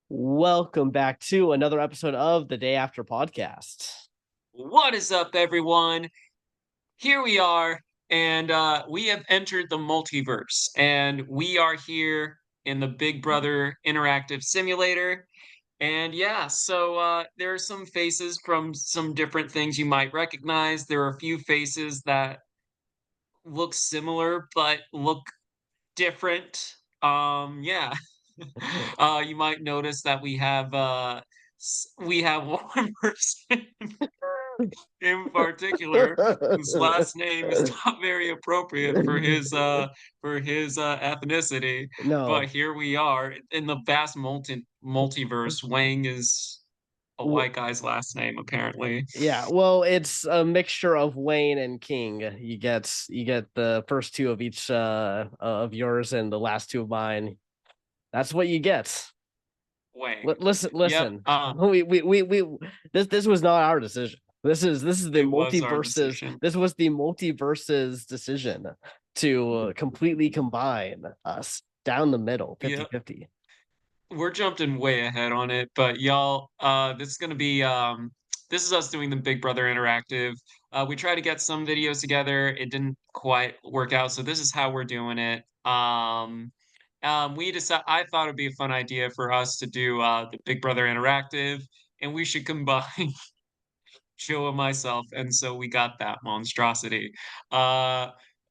Welcome back to another episode of the Day After Podcast. What is up, everyone? Here we are, and we have entered the multiverse, and we are here in the Big Brother interactive simulator. And yeah, there are some faces from some different things you might recognize. There are a few faces that look similar but look different. Yeah. You might notice that we have one person in particular, whose last name is not very appropriate for his ethnicity. But No. here we are in the vast multiverse. Wang is a W- white guy's last name, apparently. Yeah, well, it's a mixture of Wayne and King. You get the first two of each of yours and the last two of mine. That's what you get. Wang. Listen, Yep. listen. We this was not our decision. This is the It was our multiverses. decision. This was the multiverses decision to completely combine us down the middle, Yep. 50-50. We're jumping way ahead on it, but y'all, this is us doing the Big Brother interactive. We tried to get some videos together. It didn't quite work out, so this is how we're doing it. We decided I thought it'd be a fun idea for us to do the Big Brother interactive, and we should combine Joe and myself, and so we got that monstrosity. Uh,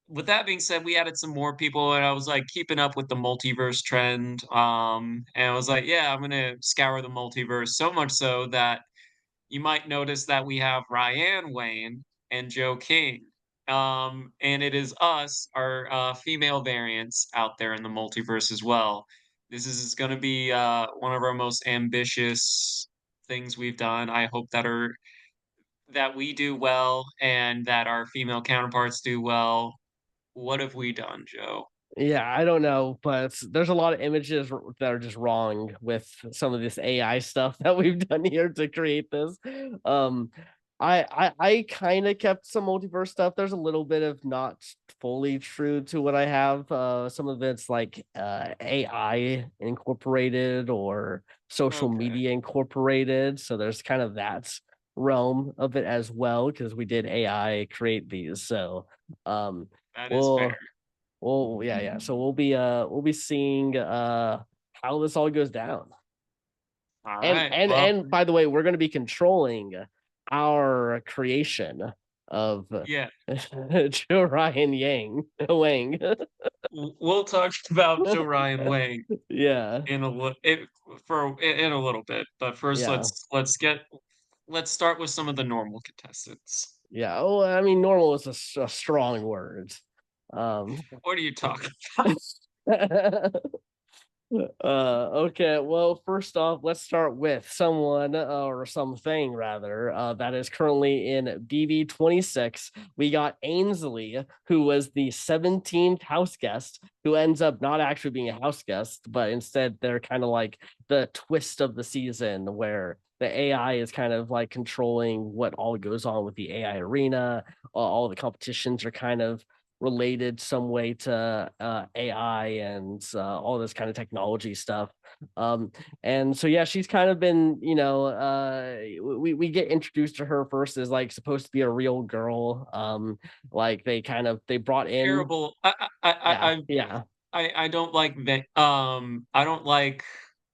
with that being said, we added some more people, and I was like keeping up with the multiverse trend. And I was like, yeah, I'm gonna scour the multiverse so much so that you might notice that we have Ryan Wayne and Joe King. And it is us, our female variants out there in the multiverse as well. This is going to be one of our most ambitious things we've done. I hope that we do well and that our female counterparts do well. What have we done, Joe? Yeah, I don't know, but there's a lot of images that are just wrong with some of this AI stuff that we've done here to create this. Um, I kind of kept some multiverse stuff. There's a little bit of not fully true to what I have. Some of it's like AI incorporated or social Okay, media incorporated. So there's kind of that realm of it as well because we did AI create these. So um, that is fair. well. Well, yeah, yeah. So we'll be seeing how this all goes down. All And right. and Well, and by the way, we're going to be controlling our creation of yeah, Joe Ryan Yang Wang. we'll talk about Joe Ryan Wang Yeah. in a in a little bit. But first, Yeah. let's start with some of the normal contestants. Yeah. Oh, I mean normal is a strong word. Um What are you talking? okay, well, first off, let's start with someone or something rather that is currently in BB 26. We got Ainsley, who was the 17th house guest, who ends up not actually being a house guest, but instead they're kind of like the twist of the season where the AI is kind of like controlling what all goes on with the AI arena. All the competitions are kind of related some way to AI and all this kind of technology stuff. Um, and so yeah, she's kind of been, we get introduced to her first as like supposed to be a real girl. Like they brought in, Terrible. yeah, yeah, I don't like that. I don't like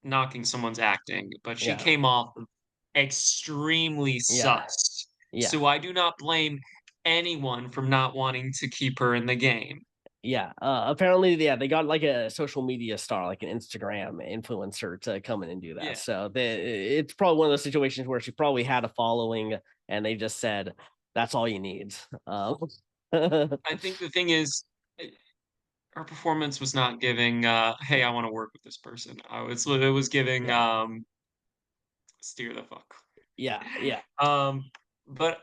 knocking someone's acting, but she yeah, came off extremely yeah, sus. yeah. So I do not blame anyone from not wanting to keep her in the game. Yeah, apparently, yeah, they got like a social media star, like an Instagram influencer, to come in and do that. Yeah. So it's probably one of those situations where she probably had a following, and they just said, "That's all you need." I think the thing is, eh, her performance was not giving, "Hey, I wanna work with this person." It was giving, Yeah, "Steer the fuck." yeah, yeah, Um,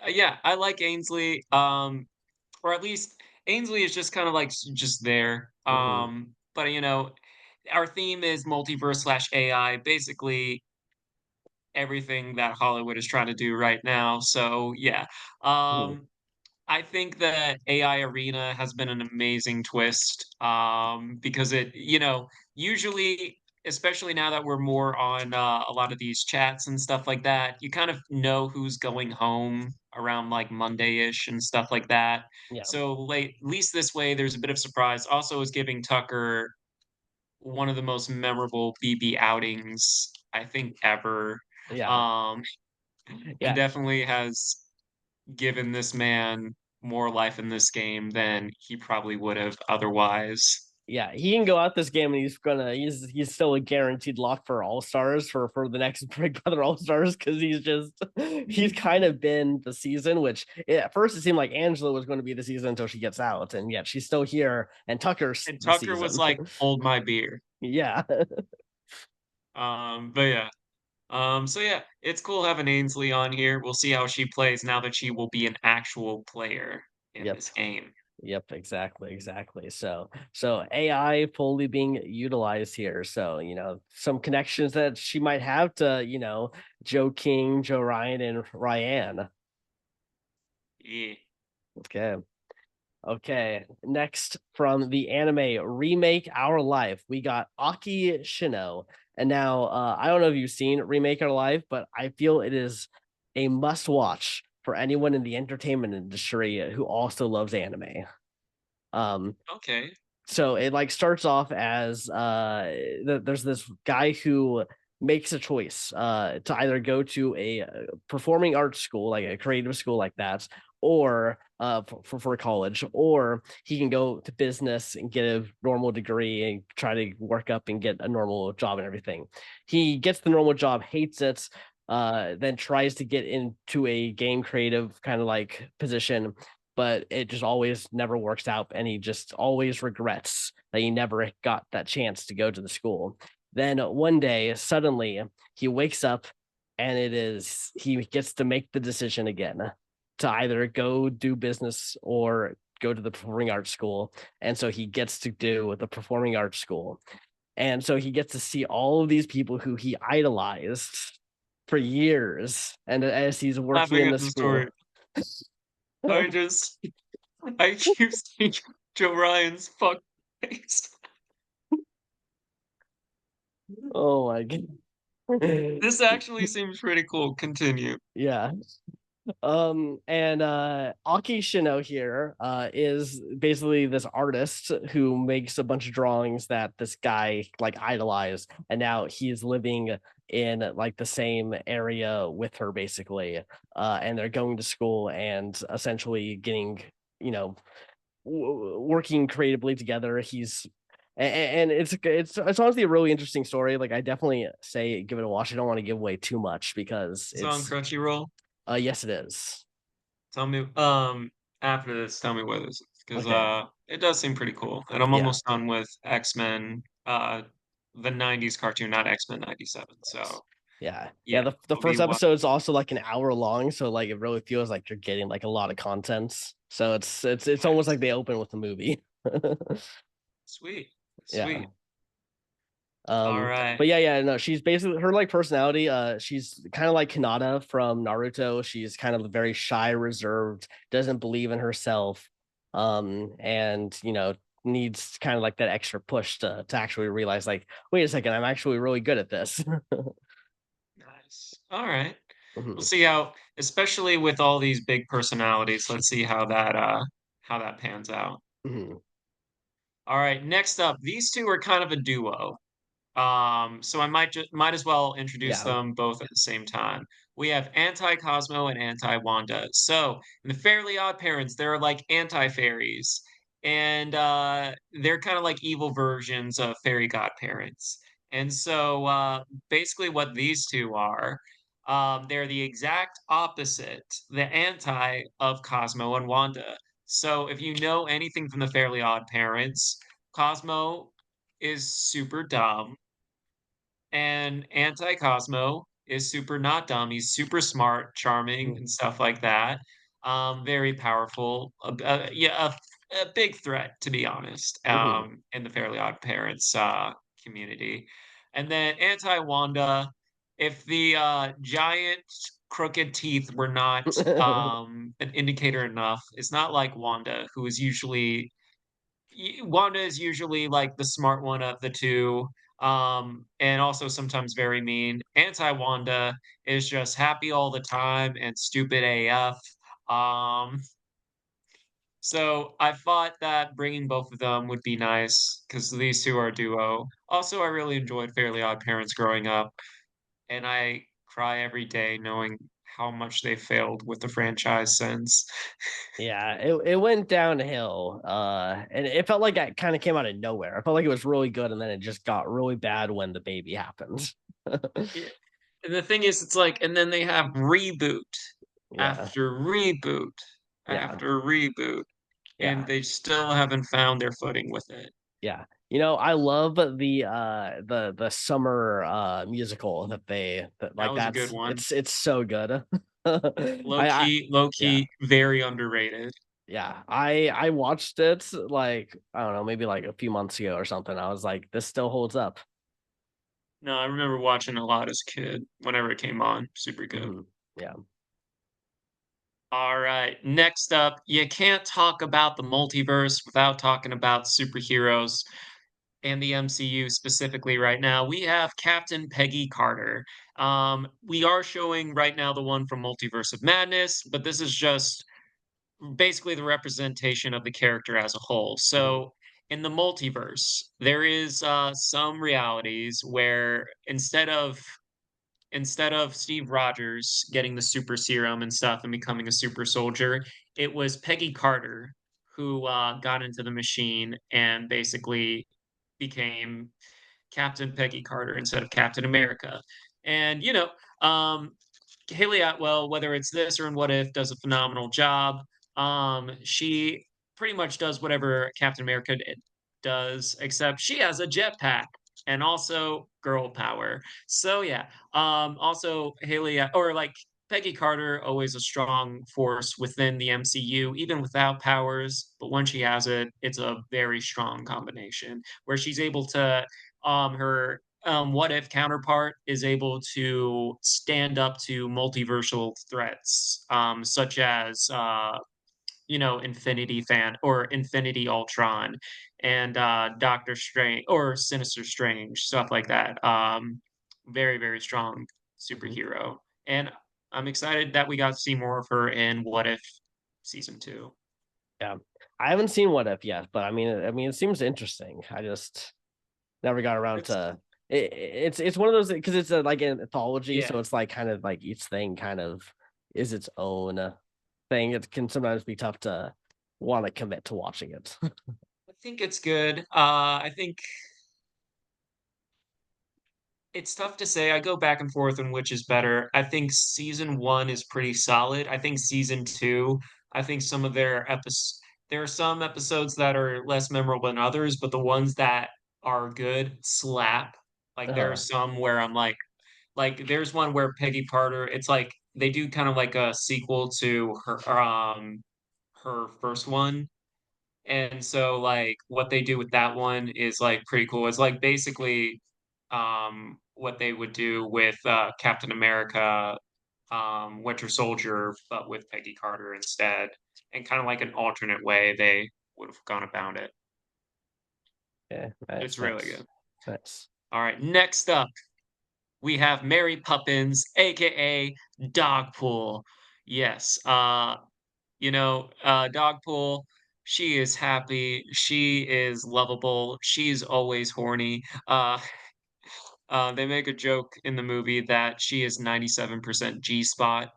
yeah, I like Ainsley, or at least Ainsley is just kind of like just there. hmm But our theme is multiverse slash AI, basically everything that Hollywood is trying to do right now. So yeah, hmm um, I think that AI Arena has been an amazing twist because usually especially now that we're more on, a lot of these chats and stuff like that, you kind of know who's going home around, like, Monday-ish and stuff like that. Yeah, So, late at least this way, there's a bit of surprise. Also is giving Tucker one of the most memorable BB outings, I think, ever. yeah, Um, and yeah. definitely has given this man more life in this game than he probably would have otherwise. Yeah, he can go out this game and he's still a guaranteed lock for all stars for the next Big Brother All Stars because he's just he's kind of been the season. Which at first it seemed like Angela was going to be the season until she gets out, and yet she's still here, and Tucker's And the Tucker was season. like, "Hold my beer." Yeah, But yeah. So yeah, it's cool having Ainsley on here. We'll see how she plays now that she will be an actual player in yep. this game. Yep, exactly, exactly. So AI fully being utilized here. So, some connections that she might have to, Joe King, Joe Ryan, and Ryan. Yeah. Okay. Okay. Next from the anime Remake Our Life, we got Aki Shino. And now I don't know if you've seen Remake Our Life, but I feel it is a must watch for anyone in the entertainment industry who also loves anime. Um, Okay. so it like starts off as there's this guy who makes a choice to either go to a performing arts school, like a creative school like that, or for college, or he can go to business and get a normal degree and try to work up and get a normal job and everything. He gets the normal job, hates it, then tries to get into a game creative kind of like position, but it just always never works out, and he just always regrets that he never got that chance to go to the school. Then one day suddenly he wakes up, and he gets to make the decision again to either go do business or go to the performing arts school. And so he gets to do the performing arts school, and so he gets to see all of these people who he idolized for years, and as he's working Laughing in at the the story. school. I just I keep seeing Joe Ryan's fuck face. Oh my god. This actually seems pretty cool. Continue. Yeah. And Aki Shino here is basically this artist who makes a bunch of drawings that this guy like idolized, and now he's living in like the same area with her basically. And they're going to school and essentially getting, you know, working creatively together. And it's honestly a really interesting story. Like I definitely say give it a watch. I don't want to give away too much because It's on it's Crunchyroll. yes it is. Tell me, after this, tell me what this is, because Okay. it does seem pretty cool, and I'm Yeah. almost done with X-Men, the '90s cartoon, not X-Men '97. Nice. So Yeah. Yeah, yeah, the I'll be first wa episode is also like an hour long, so like it really feels like you're getting like a lot of content. So it's almost like nice. they open with a movie. Sweet, Yeah. sweet. All right. But yeah, no, she's basically her like personality. She's kind of like Hinata from Naruto. She's kind of very shy, reserved, doesn't believe in herself, and needs kind of like that extra push to actually realize like, wait a second, I'm actually really good at this. Nice. All right. We'll Mhm, see how, especially with all these big personalities, let's see how that pans out. mhm. All right, next up, these two are kind of a duo. So I might as well introduce Yeah. them both at the same time. We have anti-Cosmo and anti-Wanda. So in the Fairly Odd Parents, they're like anti-fairies, and they're kind of like evil versions of fairy godparents. And so basically, what these two are, they're the exact opposite, the anti of Cosmo and Wanda. So if you know anything from the Fairly Odd Parents, Cosmo is super dumb and Anti-Cosmo is super not dumb. He's super smart, charming, Mhm, and stuff like that. Very powerful. Yeah, a big threat, to be honest, mhm. in the Fairly Odd Parents community. And then Anti-Wanda, if the giant crooked teeth were not an indicator enough, it's not like Wanda, Wanda is usually like the smart one of the two. and also sometimes very mean. Anti-Wanda is just happy all the time and stupid AF. Um, so I thought that bringing both of them would be nice because these two are a duo. Also, I really enjoyed Fairly Odd Parents growing up, and I cry every day knowing how much they failed with the franchise since. Yeah, it went downhill, and it felt like it kinda came out of nowhere. I felt like it was really good, and then it just got really bad when the baby happened. Yeah, and the thing is, it's like and then they have reboot Yeah, after reboot yeah, after reboot, and yeah, they still haven't found their footing with it. yeah. I love the summer, musical that That like, was a good that's one. it's so good. I Low yeah, key, very underrated. yeah. I watched it, like, I don't know, maybe, like, a few months ago or something. I was like, "This still holds up." No, I remember watching a lot as a kid whenever it came on. Super good. Mhm. Yeah. All right, next up, you can't talk about the multiverse without talking about superheroes and the MCU specifically right now. We have Captain Peggy Carter. We are showing right now the one from Multiverse of Madness, but this is just basically the representation of the character as a whole. Mhm, So in the multiverse, there is some realities where instead of Steve Rogers getting the super serum and stuff and becoming a super soldier, it was Peggy Carter who got into the machine and basically became Captain Peggy Carter instead of Captain America. And, Haley Atwell, whether it's this or in What If, does a phenomenal job. She pretty much does whatever Captain America does, except she has a jetpack and also girl power. So yeah. Also Haley or like Peggy Carter, always a strong force within the MCU, even without powers. But when she has it, it's a very strong combination where she's able to her what if counterpart is able to stand up to multiversal threats, such as Infinity Fan or Infinity Ultron and Doctor Strange or Sinister Strange, stuff like that. Very, very strong mhm. superhero. And I'm excited that we got to see more of her in What If season two. Yeah. I haven't seen What If yet, but it seems interesting. I just never got around It's to it's one of those because it's like an anthology, yeah, so it's like kind of like each thing kind of is its own thing. It can sometimes be tough to want to commit to watching it. I think it's good. I think it's tough to say. I go back and forth on which is better. I think season 1 is pretty solid. I think season 2, I think some of their episodes there are some episodes that are less memorable than others, but the ones that are good slap. Like there are Uh, some where I'm like there's one where Peggy Carter, it's like they do kind of like a sequel to her first one, and so, like, what they do with that one is, like, pretty cool. It's, like, basically, what they would do with, Captain America, Winter Soldier, but with Peggy Carter instead, and kinda like an alternate way they would've gone about it. yeah, It's nice, really nice, good. nice. Alright, next up, we have Mary Poppins, AKA Dogpool. Yes, Dogpool, she is happy, she is lovable, she's always horny. They make a joke in the movie that she is 97% G-spot.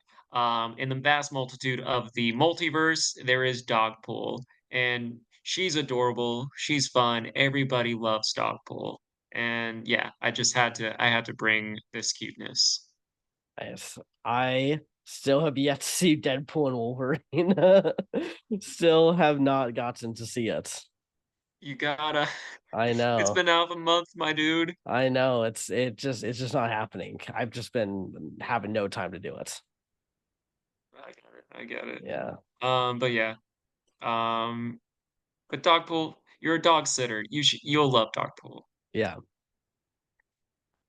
In the vast multitude of the multiverse, there is Dogpool, and she's adorable, she's fun, everybody loves Dogpool. And yeah, I had to bring this cuteness. Nice. I still have yet to see Deadpool and Wolverine. Still have not gotten to see it. You gotta I it's know. been out of a month, my dude. I know. It's just not happening. I've just been having no time to do it. I get it. Yeah. But yeah, um, but Dogpool, you're a dog sitter. You'll love Dogpool. Yeah.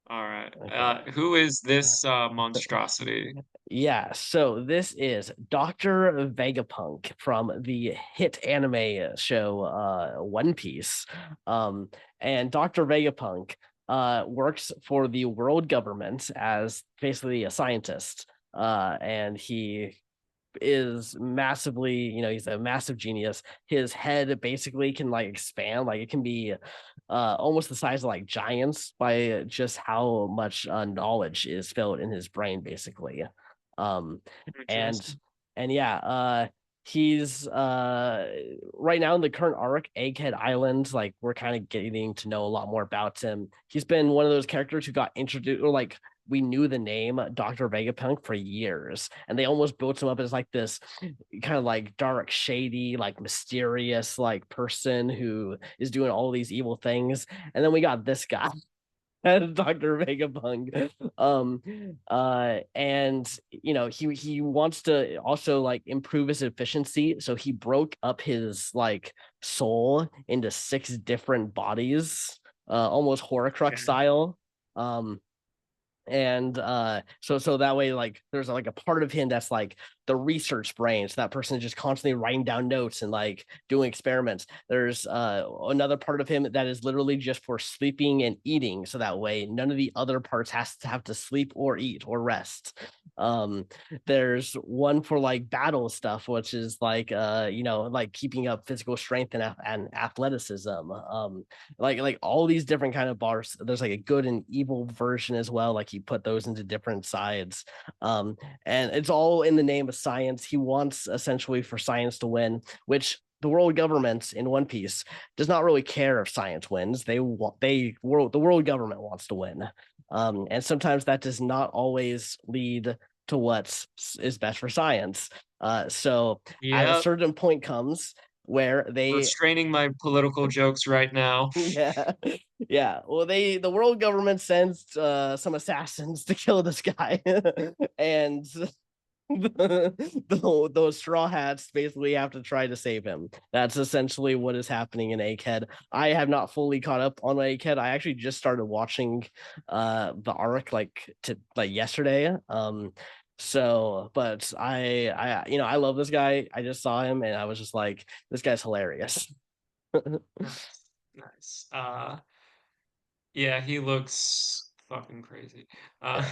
All right. Okay. Who is this monstrosity? Yeah, so this is Dr. Vegapunk from the hit anime show One Piece. Um, and Dr. Vegapunk works for the world government as basically a scientist. And he is massively, he's a massive genius. His head basically can like expand, like it can be almost the size of like giants by just how much knowledge is filled in his brain, basically. Um, and Interesting. yeah, he's right now in the current arc, Egghead Island. Like we're kind of getting to know a lot more about him. He's been one of those characters who got introduced, or like we knew the name Dr. Vegapunk for years, and they almost built him up as like this kind of like dark, shady, like mysterious, like person who is doing all these evil things. And then we got this guy Dr. Vegapunk. And he wants to also like improve his efficiency. So he broke up his like soul into six different bodies, almost Horcrux Okay. style. And so that way like there's like a part of him that's like the research brain, so that person is just constantly writing down notes and like doing experiments. There's another part of him that is literally just for sleeping and eating, so that way none of the other parts has to have to sleep or eat or rest. um there's one for like battle stuff, which is like like keeping up physical strength and athleticism. Like all these different kind of bars. There's like a good and evil version as well. Like he put those into different sides. And it's all in the name of science. He wants essentially for science to win, which the world government in One Piece does not really care if science wins. The world government wants to win. And sometimes that does not always lead to what is best for science. So at a Yep. certain point comes where they Restraining my political jokes right now. yeah, yeah. Well, the world government sends some assassins to kill this guy, and those straw hats basically have to try to save him. That's essentially what is happening in Egghead. I have not fully caught up on Egghead. I actually just started watching the arc like yesterday. So but I love this guy. I just saw him and I was just like, this guy's hilarious. Nice. Nice. Yeah, he looks fucking crazy. Uh,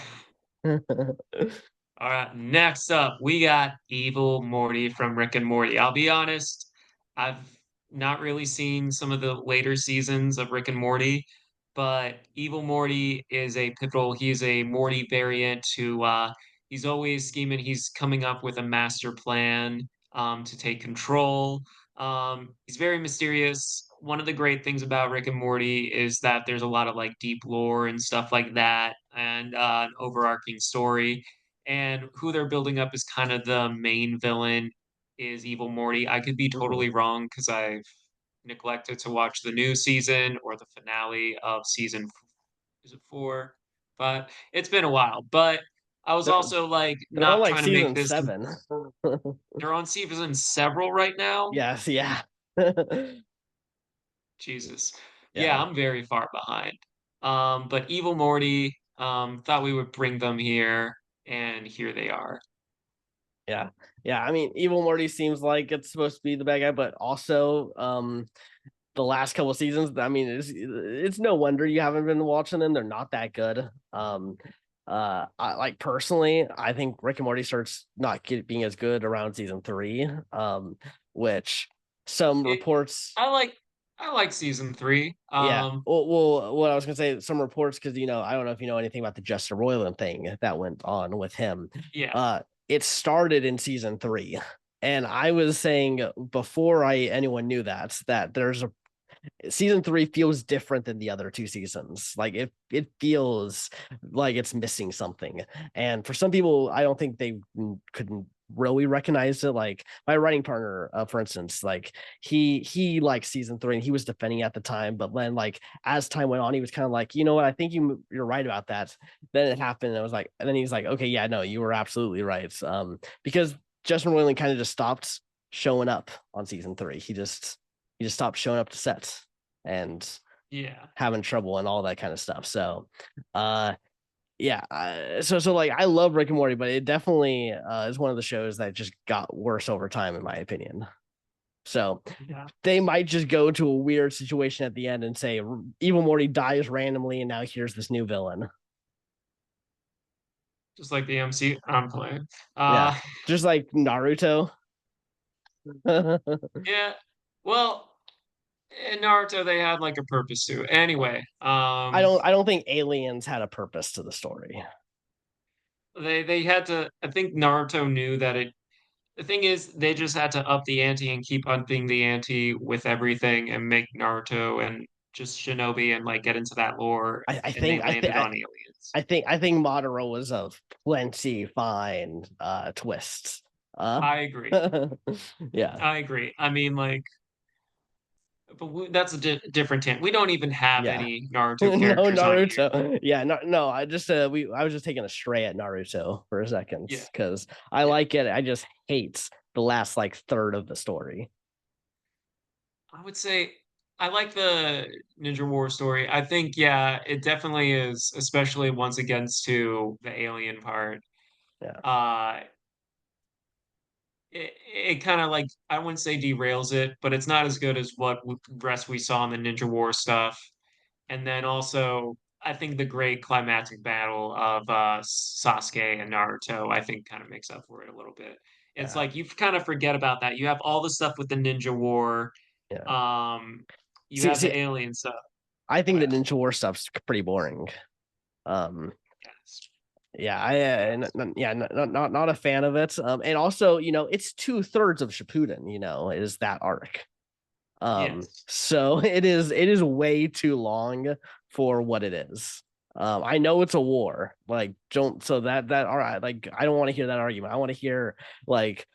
all right, next up, we got Evil Morty from Rick and Morty. I'll be honest, I've not really seen some of the later seasons of Rick and Morty, but Evil Morty is a pivotal. He's a Morty variant who he's always scheming. He's coming up with a master plan to take control. He's very mysterious. One of the great things about Rick and Morty is that there's a lot of like deep lore and stuff like that, and an overarching story. And who they're building up is kind of the main villain is Evil Morty. I could be Mhm. totally wrong because I've neglected to watch the new season or the finale of is it four? But it's been a while. But I was They're also like they're on not like trying to make season this. 7. They're on season several right now. Yes, yeah. Jesus. Yeah, Yeah, I'm very far behind. But Evil Morty, thought we would bring them here, and here they are. yeah, yeah. I mean, Evil Morty seems like it's supposed to be the bad guy, but also, the last couple seasons, I mean, it's no wonder you haven't been watching them. They're not that good. I like personally, I think Rick and Morty starts not being as good around season 3, which some It reports. I like I like season 3. Yeah. Well, what I was gonna say, some reports, because I don't know if you know anything about the Justin Roiland thing that went on with him. Yeah. It started in season 3, and I was saying before I anyone knew that there's a season 3 feels different than the other two seasons. Like it feels like it's missing something. And for some people, I don't think they couldn't really recognize it. Like my writing partner, for instance, like he liked season 3 and he was defending at the time, but then like as time went on, he was kind of like, you know what, I think you're right about that. Then it happened, and I was like, and then he's like, okay, yeah, no, you were absolutely right. Because Justin Roiland kind of just stopped showing up on season 3. He just stopped showing up to sets and Yeah. having trouble and all that kind of stuff. So, uh, yeah. So like I love Rick and Morty, but it definitely is one of the shows that just got worse over time, in my opinion. So Yeah. they might just go to a weird situation at the end and say Evil Morty dies randomly, and now here's this new villain. Just like the MC I'm playing. Yeah, Uh just like Naruto. yeah. Well, in Naruto they had like a purpose to it. Anyway, I don't think aliens had a purpose to the story. they had to I think Naruto knew that it the thing is they just had to up the ante and keep upping the ante with everything and make Naruto and just Shinobi and like get into that lore I and they think I think landed on aliens. I think Madara was of plenty fine twists. Uh, I agree. yeah, I agree. I mean, like, but that's a different tangent. We don't even have yeah. any Naruto No characters on here. Naruto. Yeah, no. I was just taking a stray at Naruto for a second Yeah, because I yeah. like it. I just hate the last like third of the story. I would say I like the Ninja War story. I think, yeah, it definitely is, especially once it gets to the alien part. Yeah, Uh, it kind of like I wouldn't say derails it, but it's not as good as what rest we saw in the Ninja War stuff. And then also, I think the great climactic battle of Sasuke and Naruto, I think, kind of makes up for it a little bit. It's yeah, like you kind of forget about that. You have all the stuff with the Ninja War. yeah. Um, you See, have see, the alien stuff. I Go think the ahead. Ninja War stuff's pretty boring. Um, Yes. yeah, Yes. yeah, not a fan of it. And also, it's 2/3 of Shippuden. Is that arc. Yes. So it is way too long for what it is. I know it's a war. Like, don't so that all right. Like, I don't want to hear that argument. I want to hear like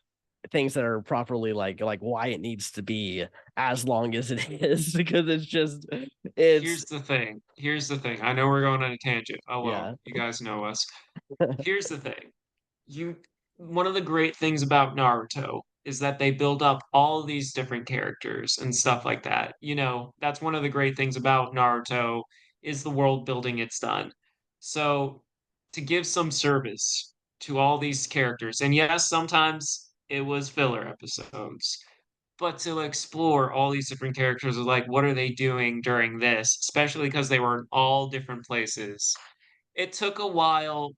things that are properly like why it needs to be as long as it is because it's Here's the thing. Here's the thing. I know we're going on a tangent. Oh well, yeah. you guys know us. Here's the thing. You One of the great things about Naruto is that they build up all these different characters and stuff like that. That's one of the great things about Naruto is the world building it's done. So to give some service to all these characters, and yes, sometimes it was filler episodes, but to explore all these different characters of like what are they doing during this, especially because they were in all different places. It took a while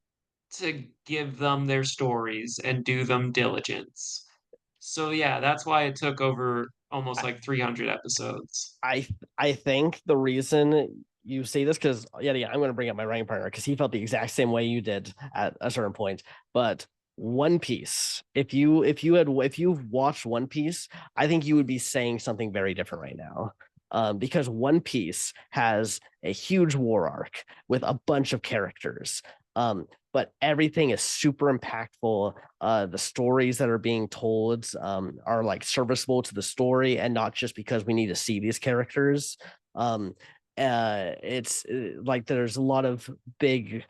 to give them their stories and do them diligence. So yeah, that's why it took over almost like 300 episodes. I I think the reason you say this because yeah, I'm going to bring up my writing partner because he felt the exact same way you did at a certain point. But One Piece, if you've watched One Piece, I think you would be saying something very different right now. Because One Piece has a huge war arc with a bunch of characters. But everything is super impactful. The stories that are being told are like serviceable to the story and not just because we need to see these characters. Um, it's like there's a lot of big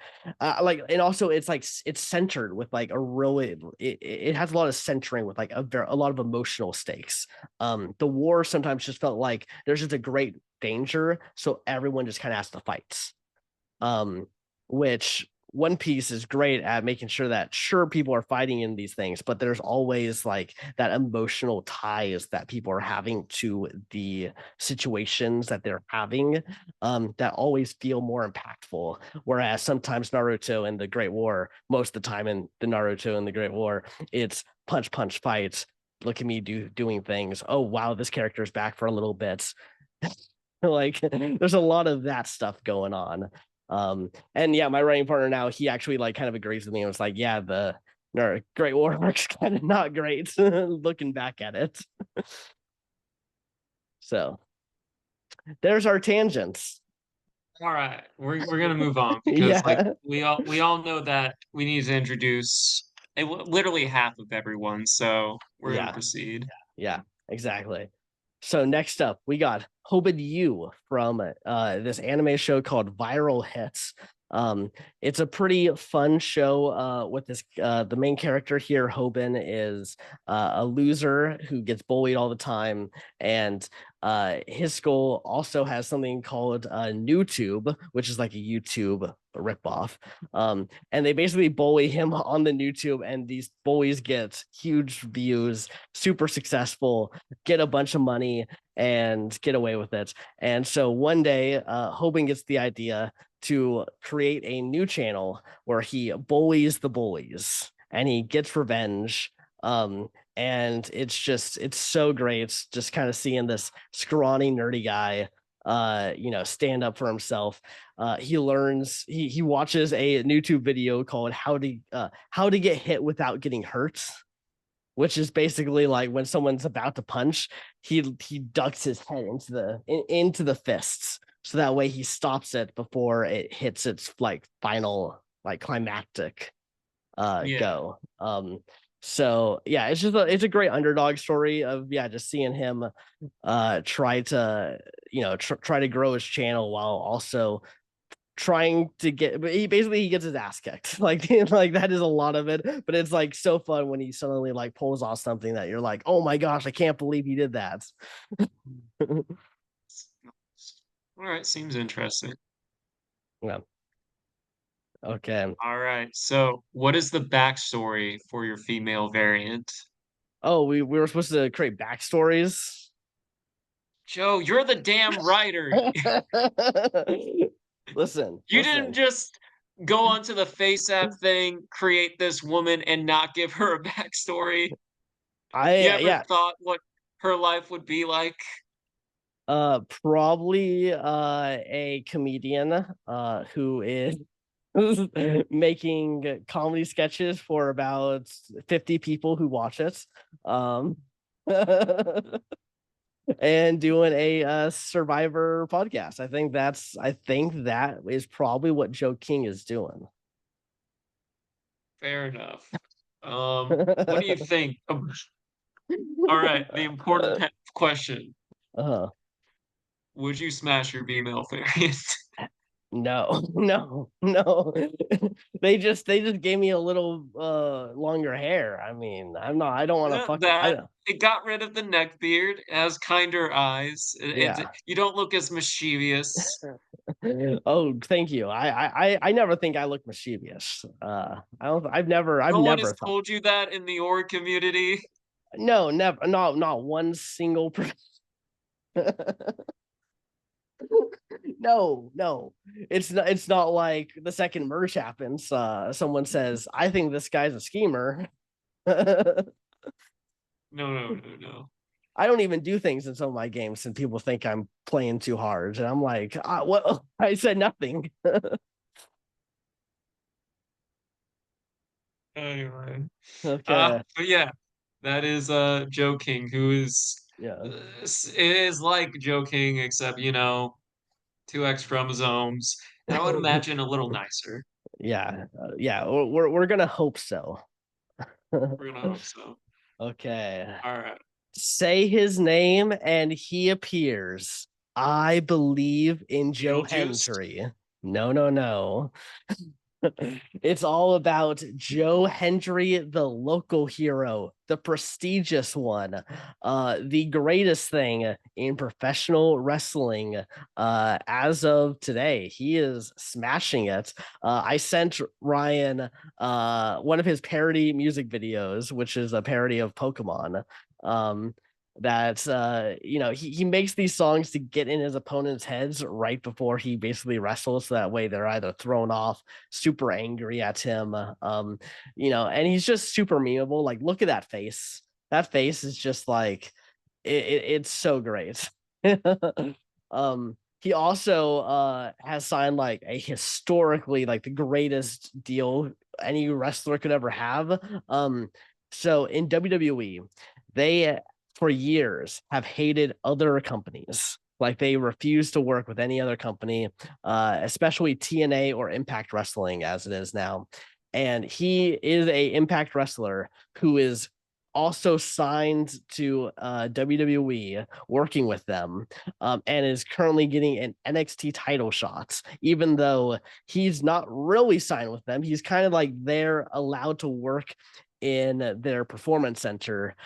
like and also it's like it's centered with like a really it has a lot of centering with like a lot of emotional stakes. The war sometimes just felt like there's just a great danger so everyone just kind of has to fight. Which One Piece is great at making sure that sure people are fighting in these things, but there's always like that emotional ties that people are having to the situations that they're having, that always feel more impactful. Whereas sometimes Naruto and the Great War, most of the time in the Naruto and the Great War, it's punch punch fights. Look at me doing things. Oh wow, this character is back for a little bit. Like there's a lot of that stuff going on. And yeah, my writing partner now, he actually like kind of agrees with me and was like, yeah, the Great War arc's kind of not great looking back at it. So there's our tangents. All right, we're gonna move on because like Yeah. we all know that we need to introduce literally half of everyone, so we're gonna Yeah. proceed. Yeah, exactly. So next up, we got Hobin Yu from this anime show called Viral Hits. It's a pretty fun show with this the main character here, Hobin, is a loser who gets bullied all the time, and his school also has something called NewTube, which is like a YouTube ripoff. And they basically bully him on the YouTube, and these bullies get huge views, super successful, get a bunch of money, and get away with it. And so one day, Hoban gets the idea to create a new channel where he bullies the bullies and he gets revenge. And it's so great just kind of seeing this scrawny nerdy guy stand up for himself. He watches a YouTube video called how to get hit without getting hurt, which is basically like when someone's about to punch, he ducks his head into the fists, so that way he stops it before it hits its like final like climactic Yeah. go. So yeah, it's a great underdog story of just seeing him try to try to grow his channel while also trying to get, but he gets his ass kicked. Like that is a lot of it, but it's like so fun when he suddenly like pulls off something that you're like, oh my gosh, I can't believe he did that. All right, seems interesting. Yeah. Okay. All right. So, what is the backstory for your female variant? Oh, we were supposed to create backstories. Joe, you're the damn writer. listen, You didn't listen. just go onto the Face App thing, create this woman, and not give her a backstory. You I ever Yeah. thought what her life would be like? Probably a comedian who is making comedy sketches for about 50 people who watch it. Um and doing a Survivor podcast. I think that is probably what Joe King is doing. Fair enough. What do you think? All right, the important question. uh, Would you smash your female variant? no, no, no. They just gave me a little longer hair. I mean, I don't want to Yeah, fuck I that don't. it got rid of the neck beard, it has kinder eyes. Yeah. You don't look as mischievous. Oh, thank you. I never think I look mischievous. I don't. I've No one has never thought. told you that in the org community. No, never. No, not one single. No, no. It's not like the second merge happens. Someone says, "I think this guy's a schemer." I No, no, no, no. don't even do things in some of my games, and people think I'm playing too hard, and I'm like, "What? I said nothing." Anyway. Okay. But yeah, that is Joe King, who is Yeah. is like Joe King, except two X chromosomes, and I would imagine a little nicer. Yeah. Yeah. We're gonna hope so. We're gonna hope so. Okay. All right. Say his name and he appears. I believe in Joe Beetlejuice? Hendry. No, no, no. It's all about Joe Hendry, the local hero, the prestigious one, the greatest thing in professional wrestling as of today. He is smashing it. I sent Ryan one of his parody music videos, which is a parody of Pokemon. Um, that he makes these songs to get in his opponent's heads right before he basically wrestles, so that way they're either thrown off, super angry at him, and he's just super memeable. Like, look at that face is just like it's so great. He also has signed like a historically like the greatest deal any wrestler could ever have. So in WWE, they for years have hated other companies. Like, they refuse to work with any other company, especially TNA or Impact Wrestling as it is now. And he is a Impact wrestler who is also signed to WWE, working with them, and is currently getting an NXT title shot, even though he's not really signed with them. He's kind of like they're allowed to work in their performance center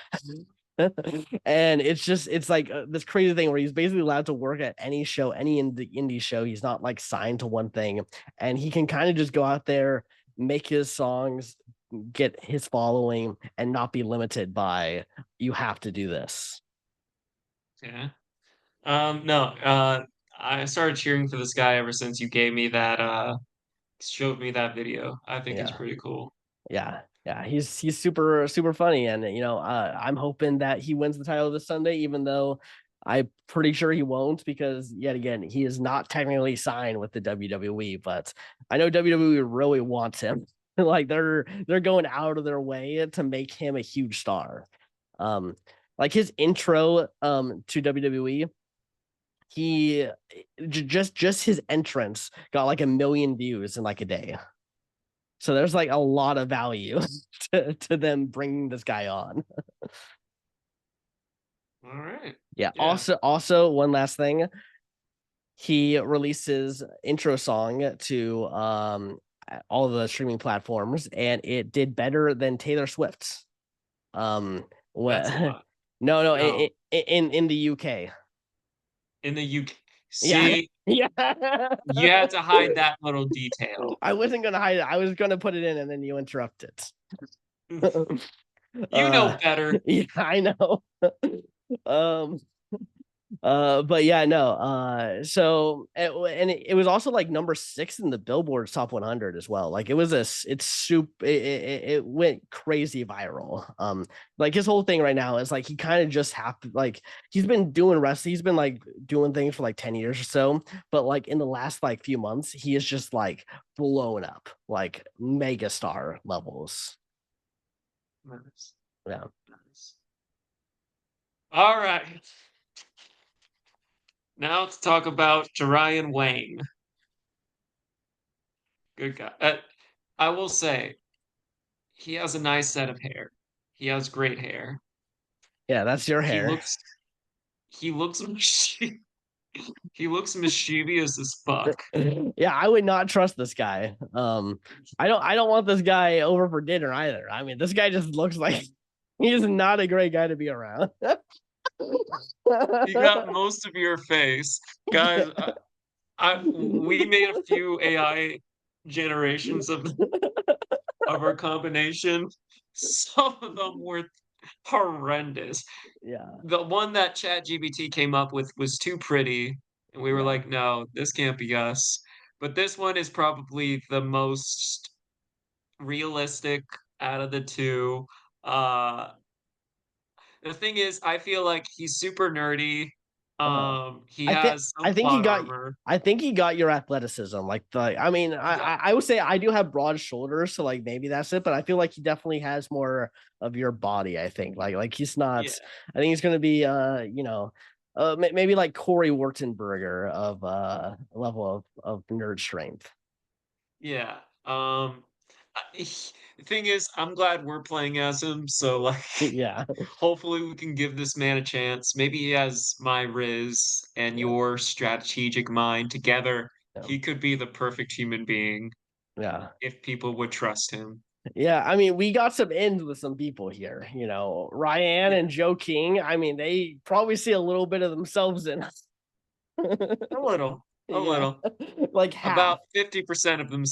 And it's like this crazy thing where he's basically allowed to work at any show, any indie show. He's not like signed to one thing, and he can kind of just go out there, make his songs, get his following, and not be limited by you have to do this. Yeah. No, I started cheering for this guy ever since you gave me that showed me that video. I think he's Yeah. pretty cool. Yeah, he's super funny, and I'm hoping that he wins the title this Sunday, even though I'm pretty sure he won't, because yet again he is not technically signed with the WWE, but I know WWE really wants him. Like they're going out of their way to make him a huge star. Um, like his intro to WWE, he just his entrance got like 1 million views in like a day. So there's like a lot of value to them bringing this guy on. All right. Yeah. Yeah. Also, one last thing. He releases intro song to all the streaming platforms, and it did better than Taylor Swift's. That's a What? lot. No, No. in the UK. In the UK. Yeah, See, yeah. you had to hide that little detail. I wasn't gonna hide it. I was gonna put it in, and then you interrupted. You know better. Yeah, I know. um, but yeah, no. It was also like number 6 in the Billboard's top 100 as well. Like it's soup. It went crazy viral. Like his whole thing right now is like he kind of just like he's been doing wrestling. He's been like doing things for like 10 years or so. But like in the last like few months, he is just like blown up, like mega star levels. Nice. Yeah. Nice. All right. Now to talk about Jarian Wayne. Good guy. I will say he has a nice set of hair. He has great hair. Yeah, that's your He hair. looks he looks he looks mischievous as fuck. Yeah, I would not trust this guy. I don't want this guy over for dinner either. I mean, this guy just looks like he's not a great guy to be around. He got most of your face. Guys, Yeah. we made a few AI generations of our combination. Some of them were horrendous. Yeah, The one that ChatGPT came up with was too pretty, and we were yeah. like, no, this can't be us. But this one is probably the most realistic out of the two. Uh, the thing is, I feel like he's super nerdy. Uh-huh. He I think has I some think he plot got armor. I think he got your athleticism. Like the I mean, He got, I would say I do have broad shoulders, so like maybe that's it, but I feel like he definitely has more of your body, I think. Like he's not yeah, I think he's gonna be maybe like Corey Wurtenberger of level of nerd strength. yeah. The thing is, I'm glad we're playing as him, so like, Yeah. hopefully we can give this man a chance. Maybe he has my Riz and Yeah. your strategic mind together. Yeah. He could be the perfect human being Yeah. if people would trust him. Yeah, I mean, we got some ends with some people here. Ryan Yeah, and Joe King. I mean, they probably see a little bit of themselves in us. a little, a Yeah, little. like half. About 50% of them.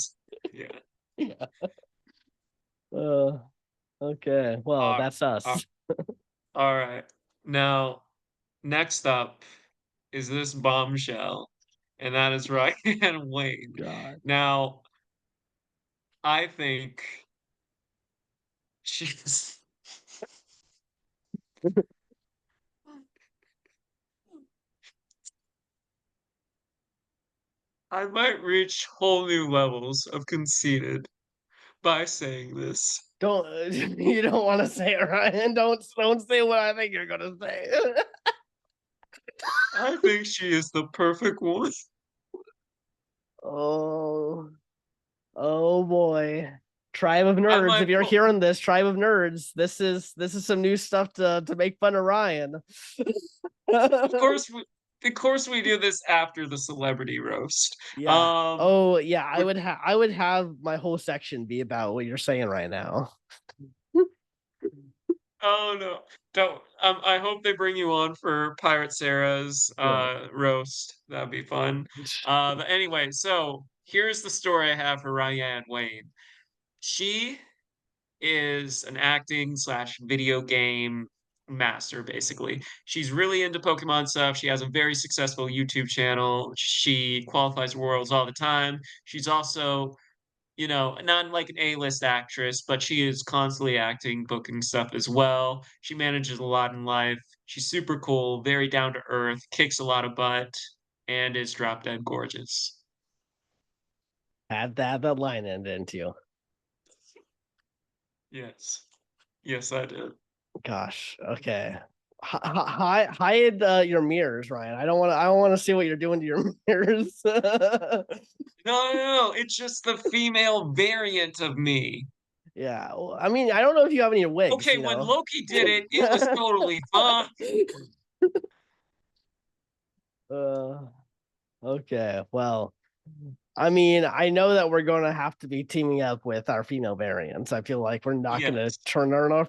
Yeah. Yeah. Uh, okay. Well, Uh, that's uh, us. all right. Now, next up is this bombshell, and that is Ryan Wayne. God. Now, I think she's. I might reach whole new levels of conceited by saying this. Don't you don't want to say it, Ryan? Don't say what I think you're gonna say. I think she is the perfect one. Oh, oh boy. Tribe of I nerds. might If you're pull. hearing this, tribe of nerds, this is some new stuff to make fun of Ryan. Of course, of course, we do this after the celebrity roast. Yeah. Um, Oh, yeah. we're I would have my whole section be about what you're saying right now. Oh, no. Don't I hope they bring you on for Pirate Sarah's, Yeah. roast. That'd be fun. But anyway, so here's the story I have for Ryan Wayne. She is an acting slash video game master, basically. She's really into Pokemon stuff. She has a very successful YouTube channel. She qualifies worlds all the time. She's also, not like an A-list actress, but she is constantly acting, booking stuff as well. She manages a lot in life. She's super cool, very down to earth, kicks a lot of butt, and is drop dead gorgeous. Had that line in, didn't you? Yes. Yes, I did. Gosh. Okay. Hide your mirrors, Ryan. I don't want to see what you're doing to your mirrors. No, no, no, it's just the female variant of me. Yeah. Well, I mean, I don't know if you have any wigs, Okay, you when know. Loki did it, it was totally fine. uh, okay. Well, I mean, I know that we're going to have to be teaming up with our female variants. I feel like we're not going to Yes. turn on our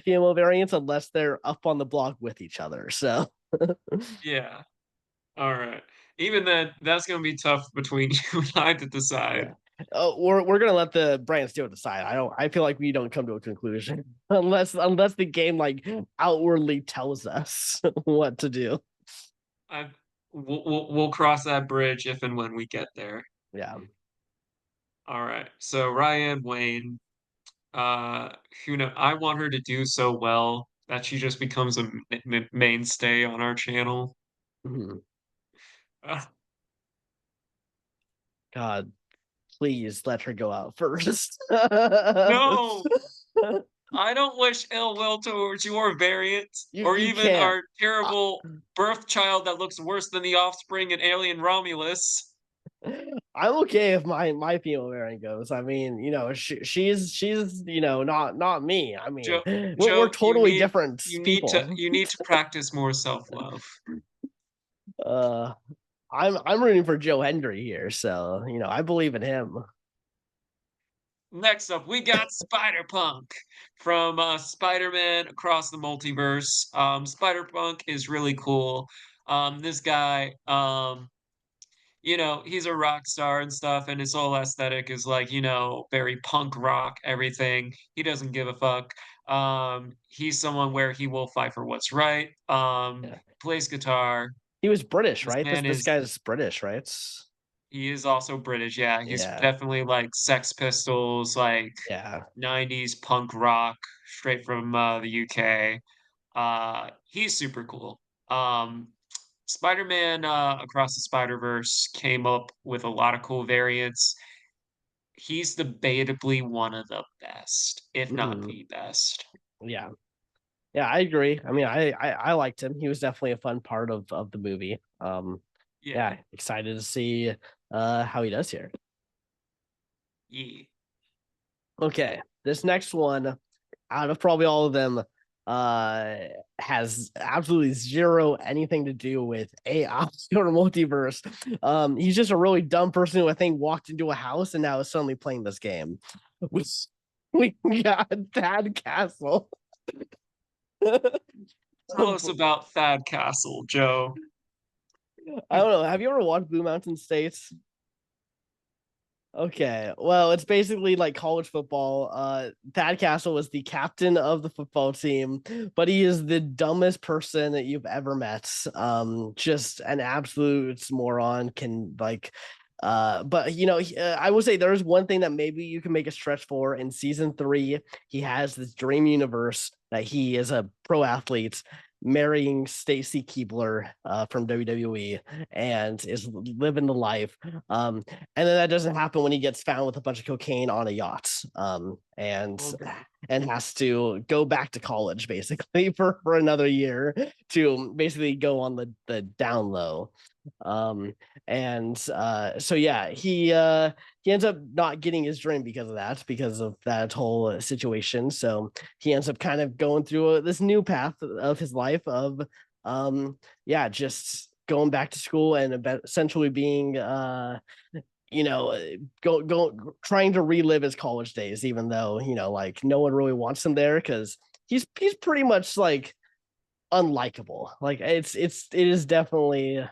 female variants unless they're up on the block with each other. So, Yeah. Alright. Even then, that's gonna be tough between you and I to decide. yeah. Oh, we're gonna let the Brantsteele decide. I don't. I feel like we don't come to a conclusion unless the game like outwardly tells us what to do. I we'll cross that bridge if and when we get there. Yeah. Alright. So Ryan Wayne, uh, I want her to do so well that she just becomes a mainstay on our channel. Mhm. Ugh, God, please let her go out first. no! I don't wish ill will towards your variant, or You even can't. our I, terrible birth child that looks worse than the offspring in Alien Romulus. I'm okay if my female variant goes. I mean, she's not me. I mean, Joe, we're Joe, totally different people. you need to practice more self-love. Uh, I'm rooting for Joe Hendry here, so I believe in him. Next up, we got Spider-Punk from Spider-Man Across the Multiverse. Spider-Punk is really cool. This guy, he's a rock star and stuff, and his whole aesthetic is like, very punk rock, everything. He doesn't give a fuck. He's someone where he will fight for what's right. Yeah, Plays guitar. he was British, This right? This man this is guy's British, right? he is also British. Yeah, he's Yeah, definitely like Sex Pistols, like yeah. 90s punk rock straight from the UK. He's super cool. Um, Spider-Man Across the Spider-Verse came up with a lot of cool variants. He's debatably one of the best, if not Mhm. the best. Yeah. Yeah, I agree. I mean, I liked him. He was definitely a fun part of the movie. Yeah, Yeah, excited to see how he does here. yeah. Okay, this next one, out of probably all of them, uh, has absolutely zero anything to do with AI or multiverse. He's just a really dumb person who I think walked into a house and now is suddenly playing this game. We we got Thad Castle. Tell us about Thad Castle, Joe. I don't know. Have you ever watched Blue Mountain State? Okay. Well, it's basically like college football. Thad Castle was the captain of the football team, but he is the dumbest person that you've ever met. Just an absolute moron. But I would say there's one thing that maybe you can make a stretch for in season 3. He has this dream universe that he is a pro athlete marrying Stacy Keebler from WWE and is living the life. And then that doesn't happen when he gets found with a bunch of cocaine on a yacht, Oh god. and has to go back to college basically for another year to basically go on the down low. Um, and so yeah, he ends up not getting his dream because of that whole situation. So he ends up kind of going through this new path of his life of yeah, just going back to school and essentially being you know, go trying to relive his college days, even though like no one really wants him there because he's pretty much like unlikable. Like it is definitely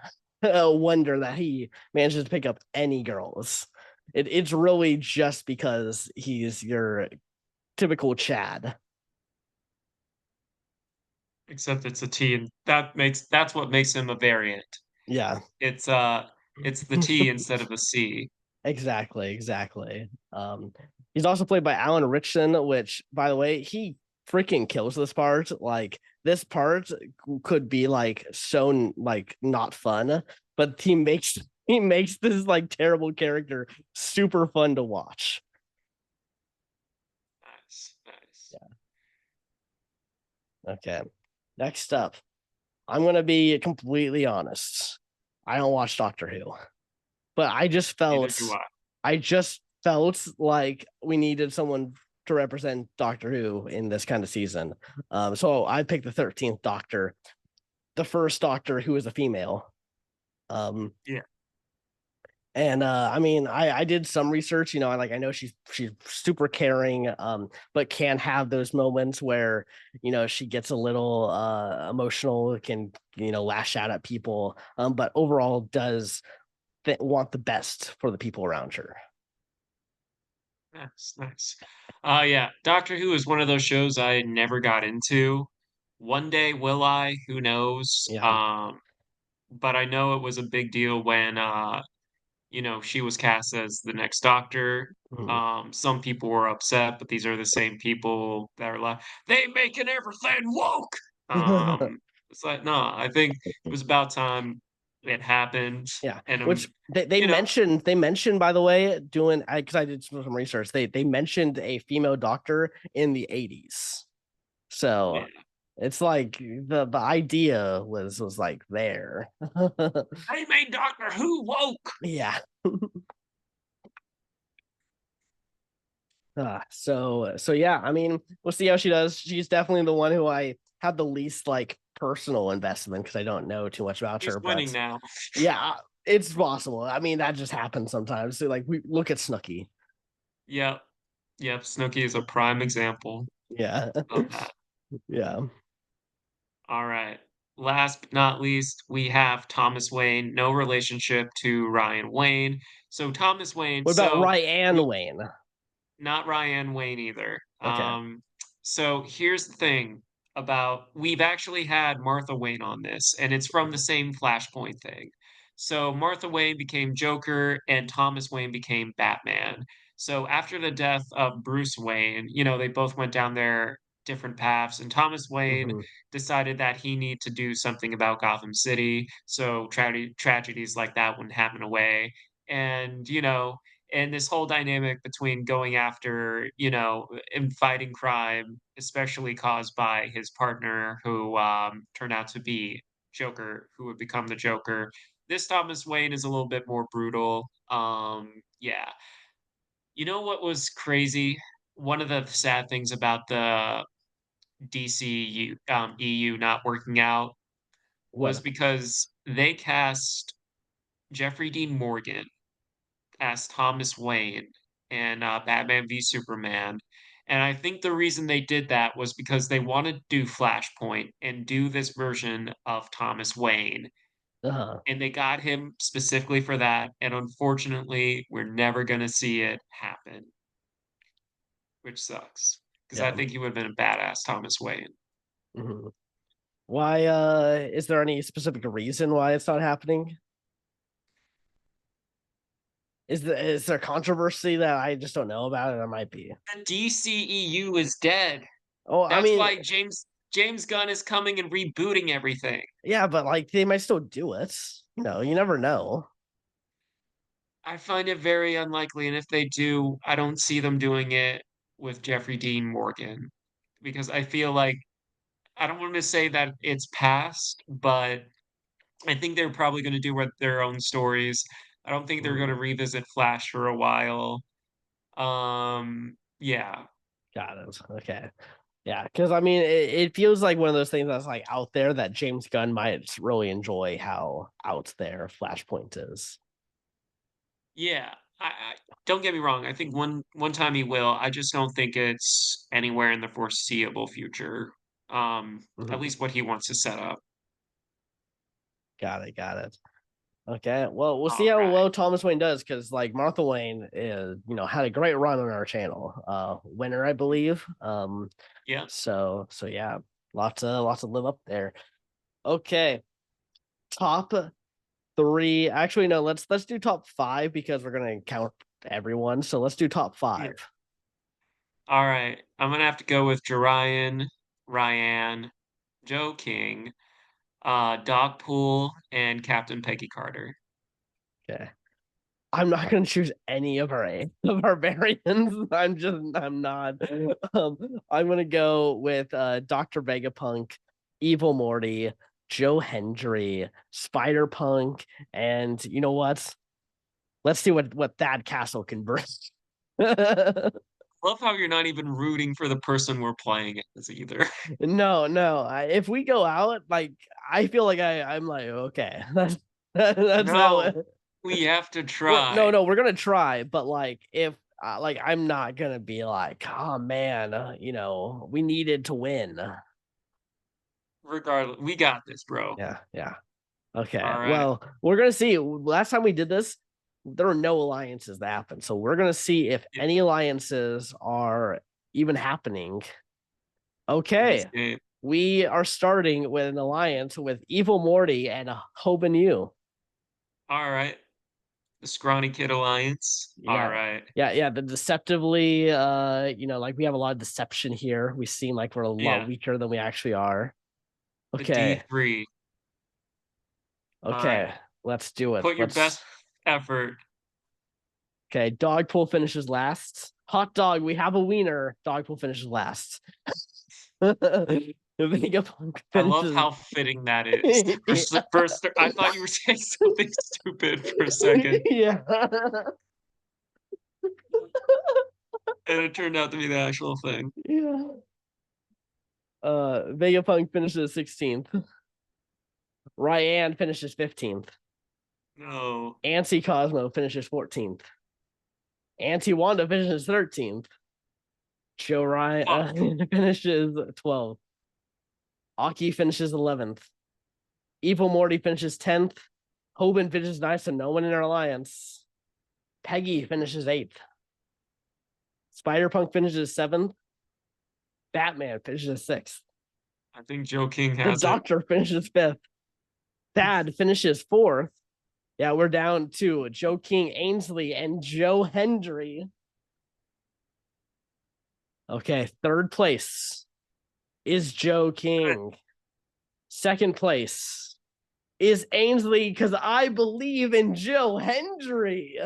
a wonder that he manages to pick up any girls. It's really just because he's your typical Chad. Except it's a T, and that's what makes him a variant. Yeah. It's it's the T instead of a C. Exactly, exactly. He's also played by Alan Ritchson, which, by the way, he freaking kills this part. Like this part could be like so like not fun, but he makes this like terrible character super fun to watch. Nice, nice. Yeah. Okay. Next up, I'm gonna be completely honest. I don't watch Doctor Who, but Neither do I. I just felt like we needed someone to represent Doctor Who in this kind of season. So I picked the 13th Doctor, the first Doctor who is a female. Um, Yeah. and I mean, I did some research. You know, I know she's super caring, but can have those moments where she gets a little emotional, can lash out at people. But overall, does want the best for the people around her. Nice, nice. Yeah, Doctor Who is one of those shows I never got into. One day will I, who knows? Yeah. But I know it was a big deal when she was cast as the next Doctor. Mhm. Some people were upset, but these are the same people that are like, they making everything woke. It's like, no, I think it was about time it happened. Yeah, And which you know, they mentioned, by the way, doing, because I did some research. They mentioned a female doctor in the 80s. So yeah, it's like the idea was like there. they made Doctor Who woke. Yeah. So yeah, I mean, we'll see how she does. She's definitely the one who I have the least like personal investment because I don't know too much about She's her. winning But now. yeah, it's possible. I mean, that just happens sometimes. So like we look at Snooky. Yep. Yep. Snooki is a prime example Yeah. of that. Yeah. All right. Last but not least, we have Thomas Wayne, no relationship to Ryan Wayne. So Thomas Wayne, What about so Ryan we Wayne? not Ryan Wayne either. Okay. So here's the thing about we've actually had Martha Wayne on this, and it's from the same Flashpoint thing. So Martha Wayne became Joker, and Thomas Wayne became Batman. So after the death of Bruce Wayne, they both went down their different paths, and Thomas Wayne Hmm. decided that he needed to do something about Gotham City, so tragedies like that wouldn't happen away. And and this whole dynamic between going after, and fighting crime, especially caused by his partner who turned out to be Joker, who would become the Joker. This Thomas Wayne is a little bit more brutal. Yeah. You know what was crazy? One of the sad things about the EU not working out was What? because they cast Jeffrey Dean Morgan as Thomas Wayne in Batman v Superman. And I think the reason they did that was because they wanted to do Flashpoint and do this version of Thomas Wayne. Uh-huh. And they got him specifically for that. And unfortunately, we're never going to see it happen, which sucks because I Yeah. think he would have been a badass Thomas Wayne. Hmm. Why? Is there any specific reason why it's not happening? Is there controversy that I just don't know about? There might be. The DCEU is dead. Oh, I That's mean, why James Gunn is coming and rebooting everything. yeah, but like they might still do it. You never know. I find it very unlikely, and if they do, I don't see them doing it with Jeffrey Dean Morgan because I feel like I don't want to say that it's past, but I think they're probably going to do with their own stories. I don't think they're going to Mm, revisit Flash for a while. Yeah, got it. Okay. Yeah, because I mean, it feels like one of those things that's like out there that James Gunn might really enjoy how out there Flashpoint is. yeah. I don't get me wrong, I think one time he will, I just don't think it's anywhere in the foreseeable future, at Mhm. least what he wants to set up. Got it. Got it. Okay. Well, we'll see how Alright. well Thomas Wayne does because like Martha Wayne is, had a great run on our channel. Winner, I believe. Yeah, So yeah, lots to live up there. Okay. Top three. Actually, no, let's do top five because we're gonna count everyone. So let's do top yeah. five. Alright, I'm gonna have to go with Jorian, Ryan, Joe King, Dogpool, and Captain Peggy Carter. Okay. I'm not gonna choose any of our variants. I'm not. I'm gonna go with Dr. Vegapunk, Evil Morty, Joe Hendry, Spider Punk, and you know what? Let's see what Thad Castle can bring. Love how you're not even rooting for the person we're playing as either. No. If we go out, like I feel like I'm like okay, that's No, that. we have to No, try. no, we're gonna try, but like if like I'm not gonna be like, oh man, we needed to win. Regardless, we got this, bro. Yeah. Okay. Alright. Well, we're gonna see. Last time we did this, there were no alliances that happened. So we're gonna see if Yeah, any alliances are even happening. in this Okay. game. We are starting with an alliance with Evil Morty and Hoban You. Alright. The Scrawny Kid Alliance. Yeah. Alright. Yeah. The deceptively, like we have a lot of deception here. We seem like we're a lot Yeah, weaker than we actually are. the Okay. D3. Alright. Okay. Let's do it. Put your best effort. Okay. Dogpool finishes last. Hot dog. We have a wiener. Dogpool finishes last. Vegapunk I love finishes. how fitting that is. First, I thought you were saying something stupid for a second, Yeah. and it turned out to be the actual thing. Yeah. Vegapunk finishes 16th. Ryan finishes 15th. No. Anti Cosmo finishes 14th. Anti Wanda finishes 13th. Joe Fuck. Ryan finishes 12th. Aki finishes 11th. Evil Morty finishes 10th. Hoban finishes 9th, so no one in our alliance. Peggy finishes 8th. Spider Punk finishes 7th. Batman finishes 6th. I think Joe King The has it. Doctor finishes 5th. Thad finishes 4th. Yeah, we're down to Joe King, Ainsley, and Joe Hendry. Okay, third place is Joe King. Second place is Ainsley because I believe in Joe Hendry.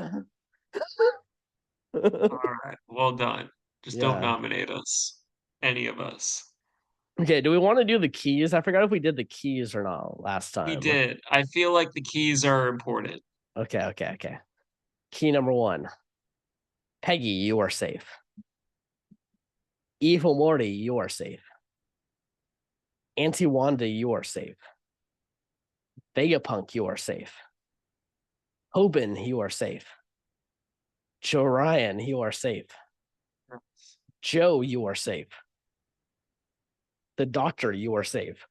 Alright, well done. Just don't Yeah. nominate us. Any of us. Okay, do we want to do the keys? I forgot if we did the keys or not last We time. did. I feel like the keys are important. Okay. Key number one, Peggy, you are safe. Evil Morty, you are safe. Auntie Wanda, you are safe. Vegapunk, you are safe. Hoban, you are safe. Joe Ryan, you are safe. Joe, you are safe. The Doctor, you are safe.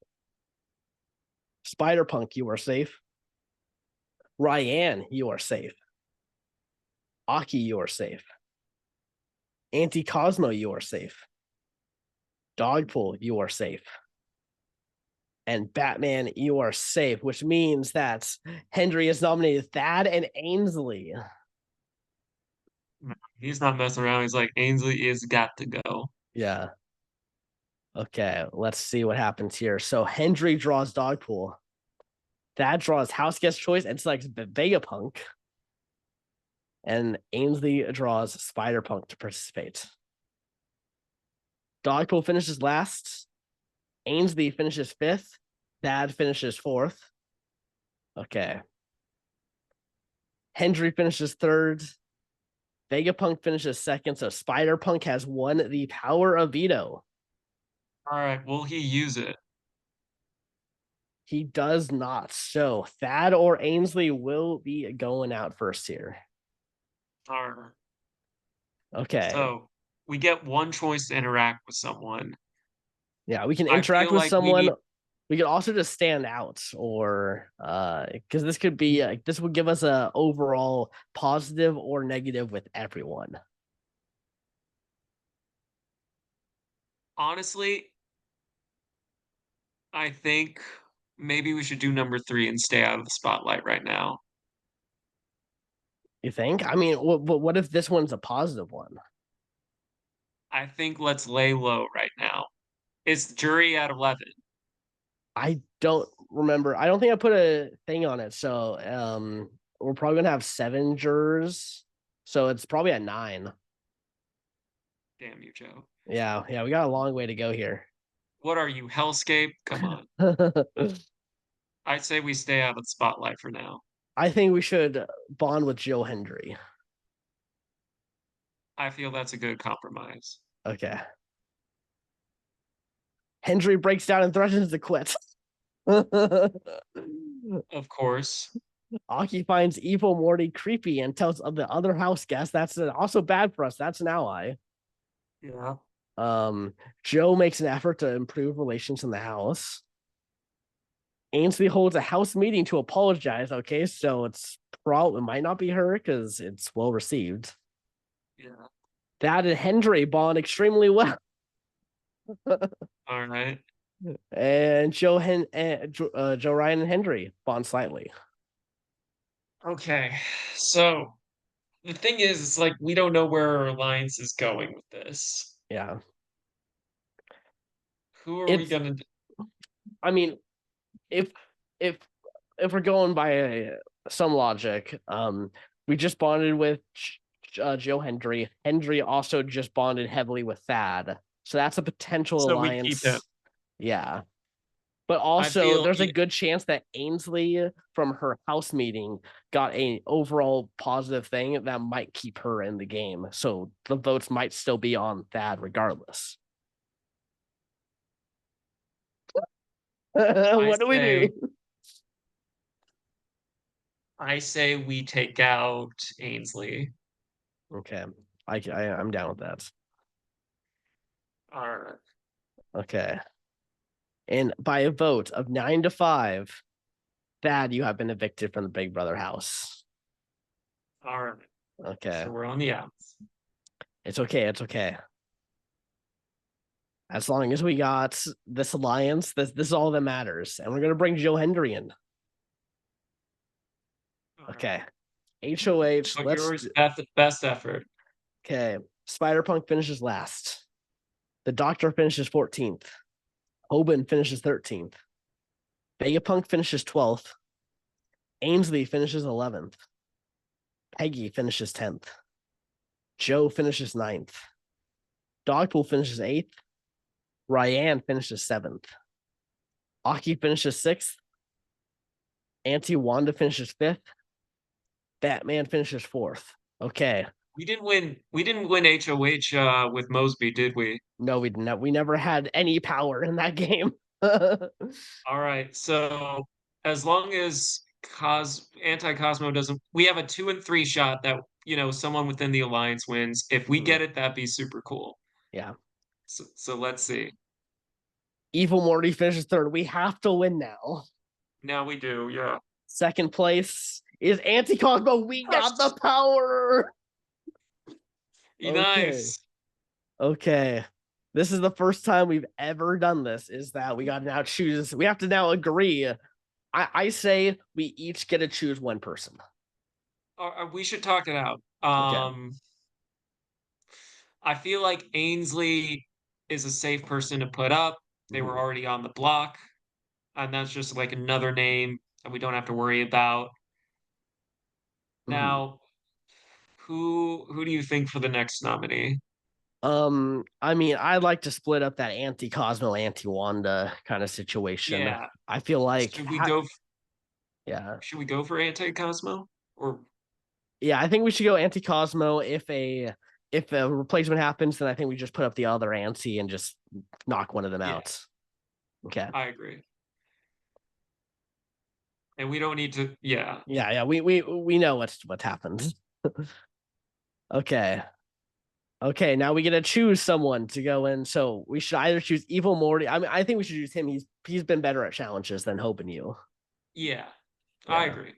Spider Punk, you are safe. Ryan, you are safe. Aki, you are safe. Auntie Cosmo, you are safe. Dogpool, you are safe. And Batman, you are safe, which means that Hendry has nominated Thad and Ainsley. No, he's not messing around. He's like, Ainsley is got to go. Yeah. Okay, let's see what happens here. So Hendry draws Dogpool. Thad draws House Guest Choice and selects Vegapunk. And Ainsley draws Spider Punk to participate. Dogpool finishes last. Ainsley finishes 5th. Thad finishes 4th. Okay. Hendry finishes 3rd. Vegapunk finishes 2nd. So Spider Punk has won the power of veto. Alright, will he use it? He does not. So Thad or Ainsley will be going out first here. Alright. Okay. So, we get one choice to interact with someone. Yeah, we can I interact feel with like we someone. need We could also just stand out, or because this could be this would give us a overall positive or negative with everyone. honestly, I think maybe we should do number 3 and stay out of the spotlight right now. You think? I mean, what if this one's a positive one? I think let's lay low right now. It's jury at 11. I don't remember. I don't think I put a thing on it. So we're probably gonna have 7 jurors. So it's probably at 9. Damn you, Joe. Yeah, yeah, we got a long way to go here. What are you, hellscape? Come on. I'd say we stay out of the spotlight for now. I think we should bond with Joe Hendry. I feel that's a good compromise. Okay. Hendry breaks down and threatens to quit. Of course. Aki finds evil Morty creepy and tells the other house guest that's also bad for us. That's an ally. Yeah. Um, Joe makes an effort to improve relations in the house. Ainsley holds a house meeting to apologize. Okay, so it might not be her because it's well received. Yeah. Thad and Hendry bond extremely well, All right. and Joe Ryan and Hendry bond slightly. Okay. So the thing is, it's like we don't know where our alliance is going with this. Yeah, Who are we it's. gonna I mean, if if if we're going by some logic, we just bonded with Joe Hendry. Hendry also just bonded heavily with Thad, so that's a potential so we keep him. alliance. Yeah, but I also feel there's a good chance that Ainsley from her house meeting got a overall positive thing that might keep her in the game. So the votes might still be on Thad regardless. I What do we do? say I say we take out Ainsley. Okay, I'm down with that. All right. Okay. And by a vote of 9-5, Thad, you have been evicted from the Big Brother house. All right. Okay. So we're on the outs. It's okay. It's okay. As long as we got this alliance, this is all that matters. And we're gonna bring Joe Hendry in. All right. Okay. HOH. Put yours at the best effort. Okay. Spider Punk finishes last. The Doctor finishes 14th. Hoban finishes 13th. Vegapunk finishes 12th. Ainsley finishes 11th. Peggy finishes 10th. Joe finishes 9th. Dogpool finishes 8th. Ryan finishes 7th. Aki finishes 6th. Auntie Wanda finishes 5th. Batman finishes 4th. Okay. We didn't win HOH with Mosby, did we? No, we didn't. We never had any power in that game. All right. So as long as anti-Cosmo doesn't, we have a 2 and 3 shot that someone within the alliance wins. If we get it, that'd be super cool. Yeah. So let's see. Evil Morty finishes 3rd. We have to win now. Now we do, yeah. 2nd place is Anti Cosmo. We got the power. Okay. Nice. Okay. This is the first time we've ever done this. Is that we got to now choose? We have to now agree. I say we each get to choose one person. We should talk it out. Okay. I feel like Ainsley is a safe person to put up. They were Mhm. already on the block, and that's just like another name that we don't have to worry about. Mhm. Now, who do you think for the next nominee? I mean, I'd like to split up that anti Cosmo, anti Wanda kind of situation. Yeah. I feel like, Should we go yeah, should we go for Anti-Cosmo? Or yeah, I think we should go anti Cosmo. If a replacement happens, then I think we just put up the other anti and just knock one of them yeah, out. Okay. I agree. And we don't need to, yeah. Yeah, yeah, we know what's happened. Okay. Okay, now we get to choose someone to go in. So we should either choose Evil Morty. I mean, I think we should choose him. He's been better at challenges than Hope and you. Yeah, I Yeah. agree.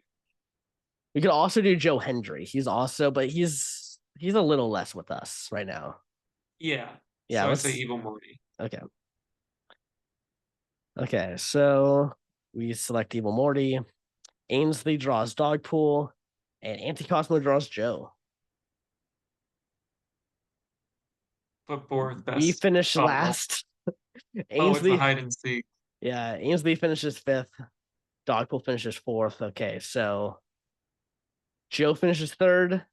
We could also do Joe Hendry. He's also, but he's a little less with us right now. Yeah. Yeah, So I say let's Evil Morty. okay. Okay, so we select Evil Morty. Ainsley draws Dogpool, and Anti-Cosmo draws Joe. Put forth We best. finish Oh no. last. Oh, it's a Ainsley, hide and seek. yeah, Ainsley finishes fifth. Dogpool finishes fourth. Okay, so Joe finishes third.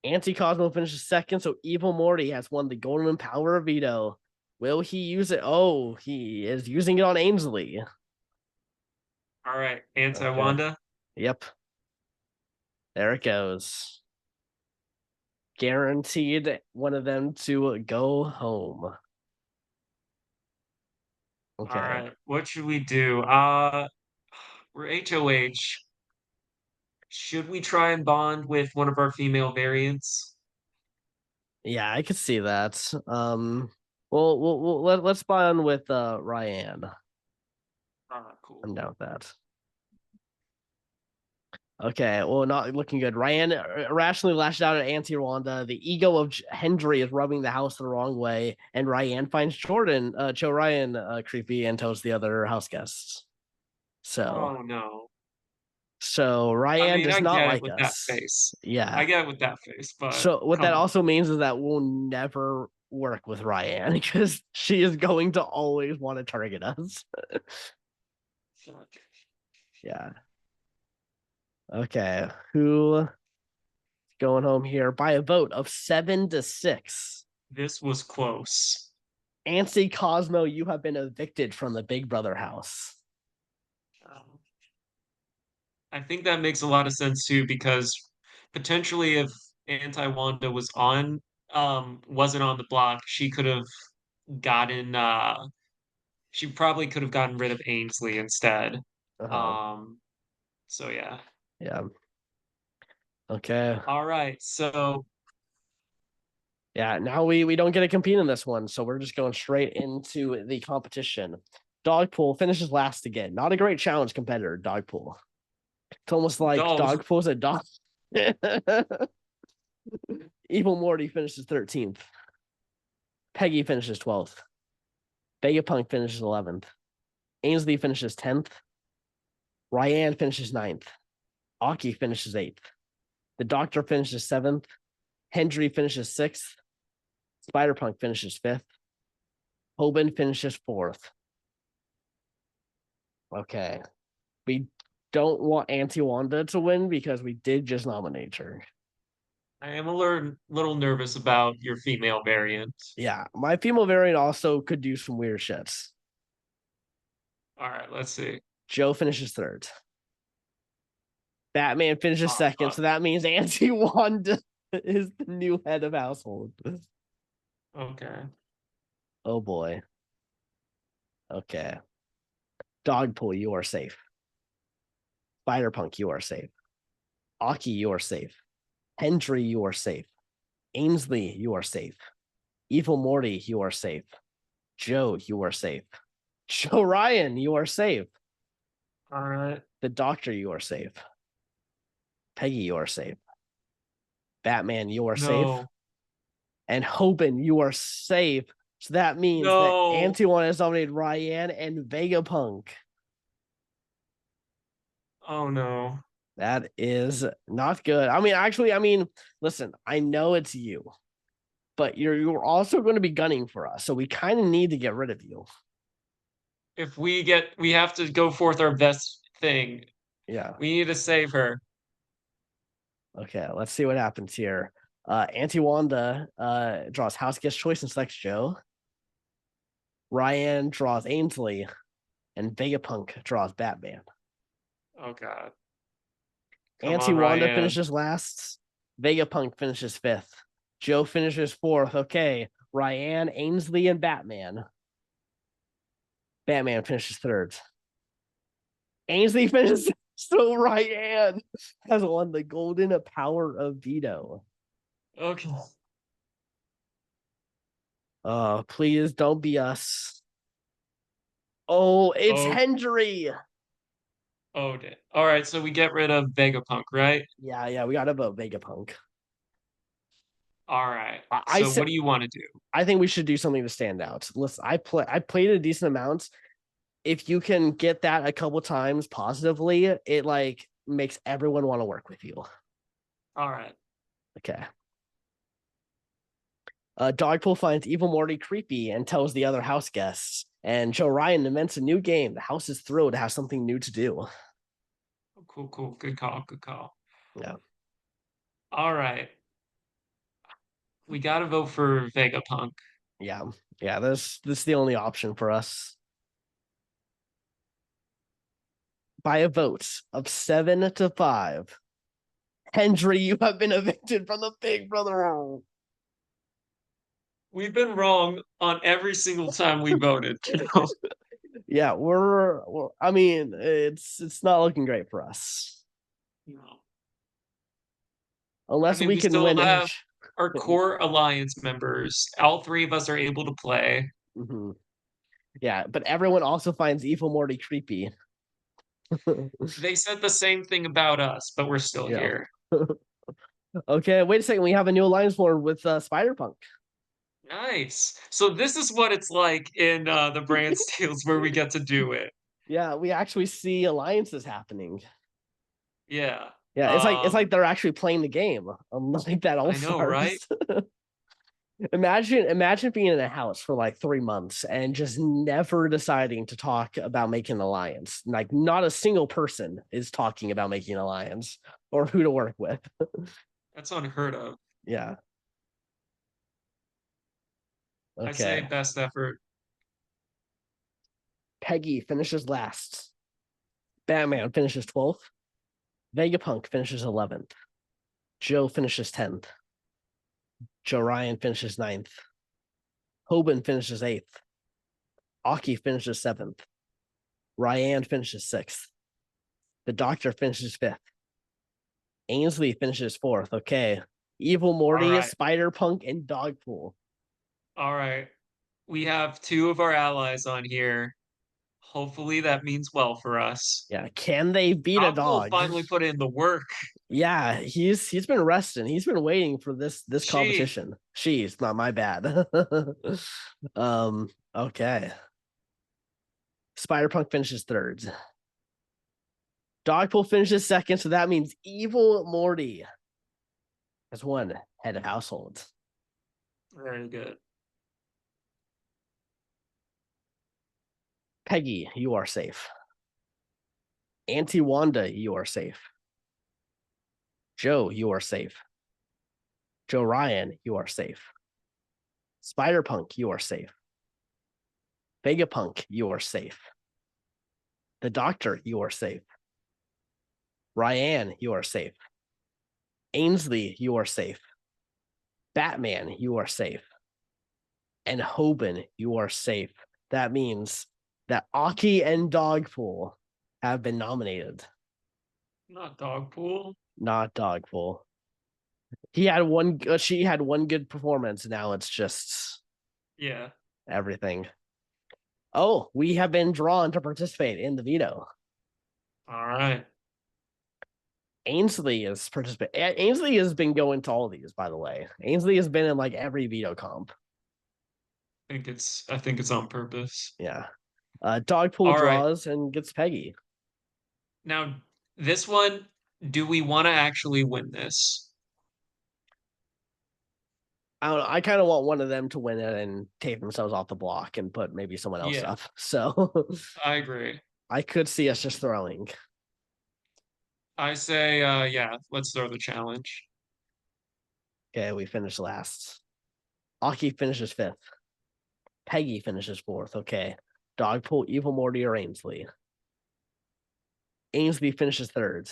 Anti Cosmo finishes second. So Evil Morty has won the Golden Power of Veto. Will he use it? Oh, he is using it on Ainsley. All right, Anti Okay. Wanda. Yep. There it goes. Guaranteed one of them to go home. All Okay. right, what should we do? We're HOH. Should we try and bond with one of our female variants? Yeah, I could see that. Let's buy on with Ryan. Cool. I'm down with that. Okay, well, not looking good. Ryan irrationally lashed out at Auntie Rwanda. The ego of Hendry is rubbing the house the wrong way, and Ryan finds Joe Ryan, creepy and tells the other house guests. So, Oh no. so I Ryan mean, does I not get it like with that us. face. Yeah. I get it with that face, but So what that come on. also means is that we'll never work with Ryan because she is going to always want to target us. Yeah. Okay. Who going home here by a vote of 7-6? This was close. Ansi Cosmo, you have been evicted from the Big Brother house. Um, I think that makes a lot of sense too, because potentially if Anti Wanda wasn't on the block, gotten she probably could have gotten rid of Ainsley instead. Uh-huh. Um, so yeah. Yeah. Okay. All right. So Yeah. Now we don't get to compete in this one, so we're just going straight into the competition. Dogpool finishes last again. Not a great challenge competitor, Dogpool. It's almost like no, Dogpool's a dog. Evil Morty finishes 13th. Peggy finishes 12th. Vegapunk finishes 11th. Ainsley finishes 10th. Ryan finishes 9th. Aki finishes 8th. The Doctor finishes 7th. Hendry finishes 6th. Spider-Punk finishes 5th. Hoban finishes 4th. Okay. We don't want Auntie Wanda to win because we did just nominate her. I am a little nervous about your female variant. Yeah. My female variant also could do some weird shits. All right, let's see. Joe finishes 3rd. Batman finishes Oh, 2nd. fuck. So that means Auntie Wanda is the new head of household. Okay. Oh boy. Okay. Dogpool, you are safe. Spider-Punk, you are safe. Aki, you are safe. Hendry, you are safe. Ainsley, you are safe. Evil Morty, you are safe. Joe, you are safe. Joe Ryan, you are safe. All right. The Doctor, you are safe. Peggy, you are safe. Batman, you are safe. No. And Hoban, you are safe. So that means that No. Anti-One has nominated Ryan and Vegapunk. Oh no. That is not good. I mean, listen, I know it's you, but you're also going to be gunning for us, so we kind of need to get rid of you. If we have to go forth our best thing. Yeah. We need to save her. Okay. Let's see what happens here. Auntie Wanda draws House Guest Choice and selects Joe. Ryan draws Ainsley, and Vegapunk draws Batman. Oh god. Come Auntie on, Wanda Ryan. finishes last. Vegapunk finishes 5th. Joe finishes 4th. Okay. Ryan, Ainsley, and Batman. Batman finishes 3rd. Ainsley finishes so Ryan has won the golden power of veto. Okay. Please don't be us. Oh, it's Oh, Hendry. oh, all right. So we get rid of Vegapunk, right? Yeah, yeah, we gotta vote Vegapunk. All right. I So said what do you want to do? I think we should do something to stand out. Listen, I played a decent amount. If you can get that a couple times positively, it like makes everyone want to work with you. All right. Okay. Dogpool finds Evil Morty creepy and tells the other house guests. And Joe Ryan invents a new game. The house is thrilled to have something new to do. Cool, cool. Good call. Good call. Yeah, All right. We got to vote for Vegapunk. yeah, yeah. This is the only option for us. By a vote of 7-5, Hendry, you have been evicted from the Big Brother home. We've been wrong on every single time we voted. Yeah, I mean, it's not looking great for us No. I unless mean, we we can still win. have our core alliance members. All three of us are able to play. Mhm. Yeah, but everyone also finds Evil Morty creepy. They said the same thing about us, but we're still Yeah. here. Okay, wait a second. We have a new alliance formed with Spider Punk. Nice. So this is what it's like in the Brantsteels where we get to do it. Yeah, we actually see alliances happening. Yeah. Yeah, it's like they're actually playing the game, unlike that All I know, right? Stars. Imagine being in a house for like 3 months and just never deciding to talk about making an alliance. Like not a single person is talking about making an alliance or who to work with. That's unheard of. Yeah. I say Okay. best effort. Peggy finishes last. Batman finishes 12th. Vegapunk finishes 11th. Joe finishes 10th. Joe Ryan finishes 9th. Hoban finishes 8th. Aki finishes 7th. Ryan finishes 6th. The Doctor finishes 5th. Ainsley finishes 4th. Okay. Evil All Morty, right. Spider Punk, and Dogpool. All right. We have two of our allies on here. Hopefully that means well for us. Yeah. Can they beat a Dogpool dog? finally put in the work. Yeah, he's been resting. He's been waiting for this She. competition. She's not my bad. um, okay. Spider Punk finishes third. Dogpool finishes second, so that means Evil Morty has one head of household. Very good. Peggy, you are safe. Auntie Wanda, you are safe. Joe, you are safe. Joe Ryan, you are safe. Spider Punk, you are safe. Vegapunk, you are safe. The Doctor, you are safe. Ryan, you are safe. Ainsley, you are safe. Batman, you are safe. And Hoban, you are safe. That means that Aki and Dogpool have been nominated, Not Dogpool. not Dogpool. He had one. She had one good performance. Now it's just Yeah. everything. Oh, we have been drawn to participate in the veto. All right. Ainsley is participating. Ainsley has been going to all of these, by the way. Ainsley has been in like every veto comp. I think it's on purpose. Yeah. Dogpool All right. draws and gets Peggy. Now, this one, do we want to actually win this? I don't know. I kind of want one of them to win it and take themselves off the block and put maybe someone else Yeah, up. So I agree. I could see us just throwing. I say, yeah, let's throw the challenge. Okay, we finished last. Aki finishes fifth. Peggy finishes fourth. Okay. Dogpool, Evil Morty, or Ainsley. Ainsley finishes third.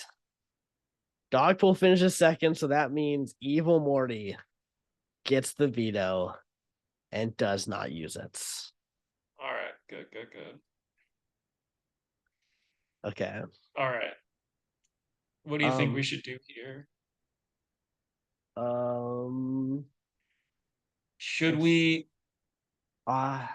Dogpool finishes second, so that means Evil Morty gets the veto and does not use it. All right, good, good, good. Okay. All right. What do you think we Um, should do here? Um, Should let's. we Uh,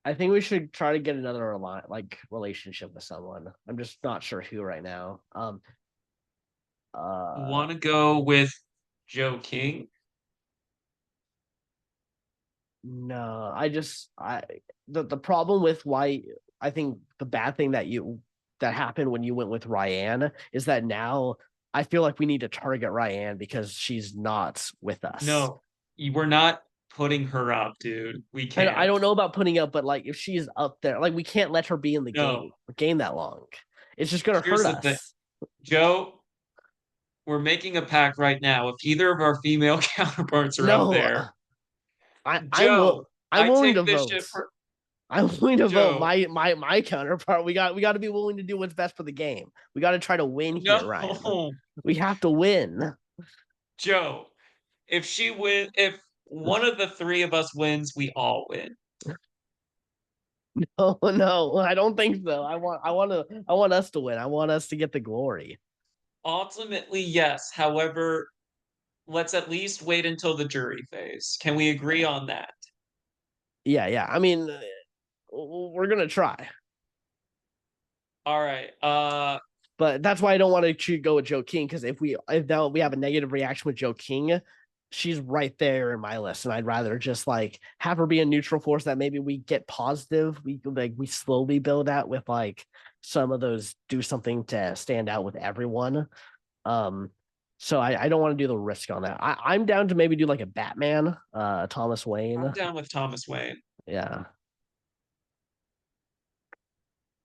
I think we should try to get another like relationship with someone. I'm just not sure who right now. Uh, want to go with Joe King? no, the problem with why I think the bad thing that happened when you went with Ryan is that now I feel like we need to target Ryan because she's not with us. No, we're not putting her up, dude. We And I can't. don't know about putting up, but like if she's up there, like we can't let her be in the No. game that long. It's just gonna Here's hurt the thing, us. Joe. We're making a pact right now. If either of our female counterparts are up No, there, will Joe, I'm I willing take to this vote. shit for I'm willing to vote Joe. my counterpart. We got to be willing to do what's best for the game. We got to try to win No, here, Ryan. We have to win. Joe. If one of the three of us wins, we all win. Oh no, I don't think so. I want us to win. I want us to get the glory. Ultimately, yes. However, let's at least wait until the jury phase. Can we agree Okay. on that? Yeah, yeah. I mean, we're gonna try, All right. but that's why I don't want to go with Joe King because if now we have a negative reaction with Joe King, she's right there in my list, and I'd rather just like have her be a neutral force that maybe we get positive. We slowly build out with like some of those do something to stand out with everyone. Um, so I don't want to do the risk on that. I'm down to maybe do like a Batman, Thomas I'm Wayne. down with Thomas Wayne. Yeah.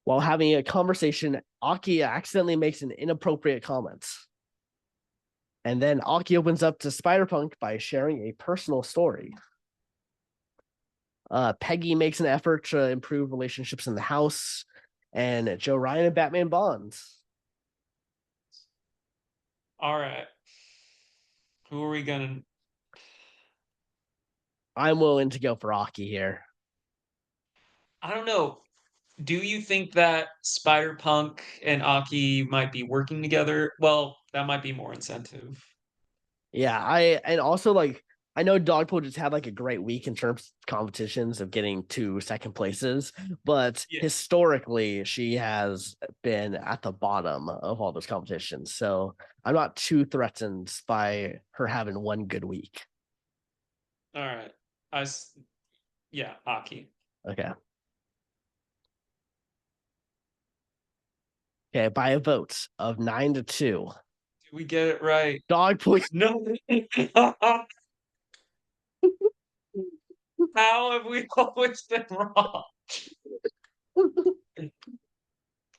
While having a conversation, Aki accidentally makes an inappropriate comment. And then Aki opens up to Spider-Punk by sharing a personal story. Peggy makes an effort to improve relationships in the house, and Joe Ryan and Batman bonds. All right. Who are we gonna? I'm willing to go for Aki here. I don't know. Do you think that Spider Punk and Aki might be working together? Well, that might be more incentive. Yeah, I and also like I know Dogpool just had like a great week in terms of competitions of getting to second places, but Yeah. historically she has been at the bottom of all those competitions. So I'm not too threatened by her having one good week. All right. I yeah, Aki. Okay. Okay, by a vote of 9-2. Did we get it right? Dogpool. No. How have we always been wrong?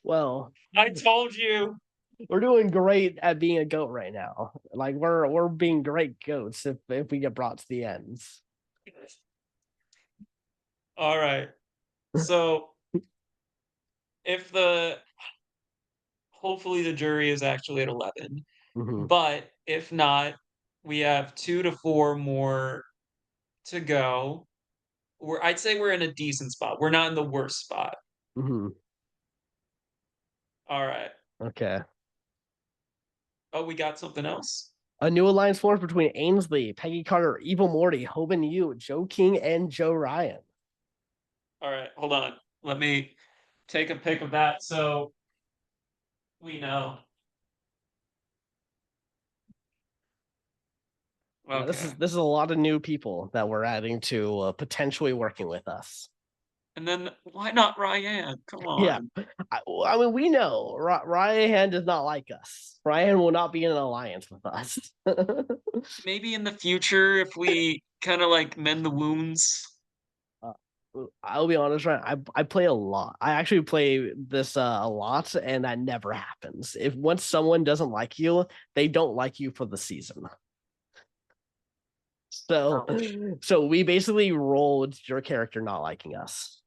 Well, I told you. we're doing great at being a goat right now. Like we're being great goats if we get brought to the ends. All right. So if the hopefully the jury is actually at 11, Mm-hmm. but if not, we have 2 to 4 more to go. I'd say we're in a decent spot. We're not in the worst spot. Mm-hmm. All right. Okay. Oh, we got something else? A new alliance forms between Ainsley, Peggy Carter, Evil Morty, Hoban Yu, Joe King, and Joe Ryan. All right, hold on. Let me take a pic of that so we know. Yeah, Okay. this is a lot of new people that we're adding to potentially working with us. And then why not Ryan? Come Yeah, on. I mean we know Ryan does not like us. Ryan will not be in an alliance with us. Maybe in the future if we kind of like mend the wounds. uh, I'll be honest, right? I play a lot. I actually play this a lot, and that never happens. If once someone doesn't like you, they don't like you for the season. So, Ouch. so we basically rolled your character not liking us.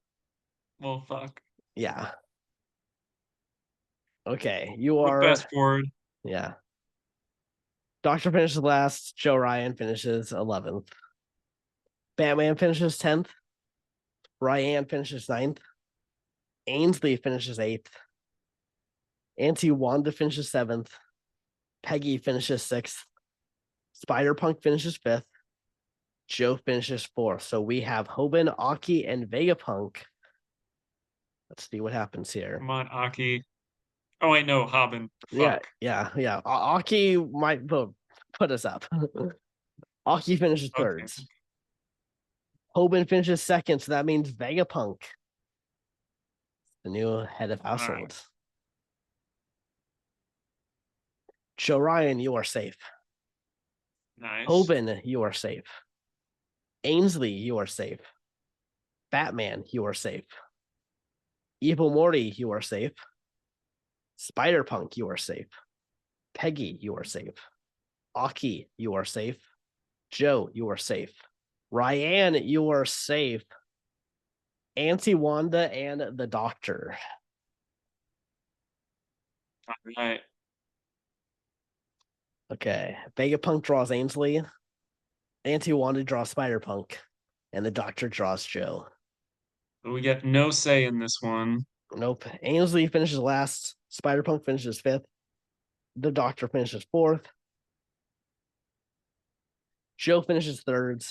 Well, fuck. Yeah. Okay. You We're are. best forward. Yeah. Doctor finishes last. Joe Ryan finishes 11th. Batman finishes 10th. Ryan finishes 9th. Ainsley finishes 8th. Auntie Wanda finishes 7th. Peggy finishes 6th. Spider-Punk finishes 5th. Joe finishes 4th. So we have Hoban, Aki, and Vegapunk. Let's see what happens here. Come on, Aki. Oh wait, no, Haben. Yeah, Fuck. yeah. Aki might put us up. Aki finishes Okay. 3rd. Hoban finishes 2nd, so that means Vegapunk, the new head of All right. household. Joe Ryan, you are safe. Nice. Hoban, you are safe. Ainsley, you are safe. Batman, you are safe. Evil Morty, you are safe. Spider-Punk, you are safe. Peggy, you are safe. Aki, you are safe. Joe, you are safe. Ryan, you are safe. Auntie Wanda and the Doctor. All right. Okay. Vegapunk draws Ainsley. Auntie Wanda draws Spider-Punk. And the Doctor draws Joe. We get no say in this one. Nope. Ainsley finishes last. Spider-Punk finishes 5th. The Doctor finishes 4th. Joe finishes 3rd.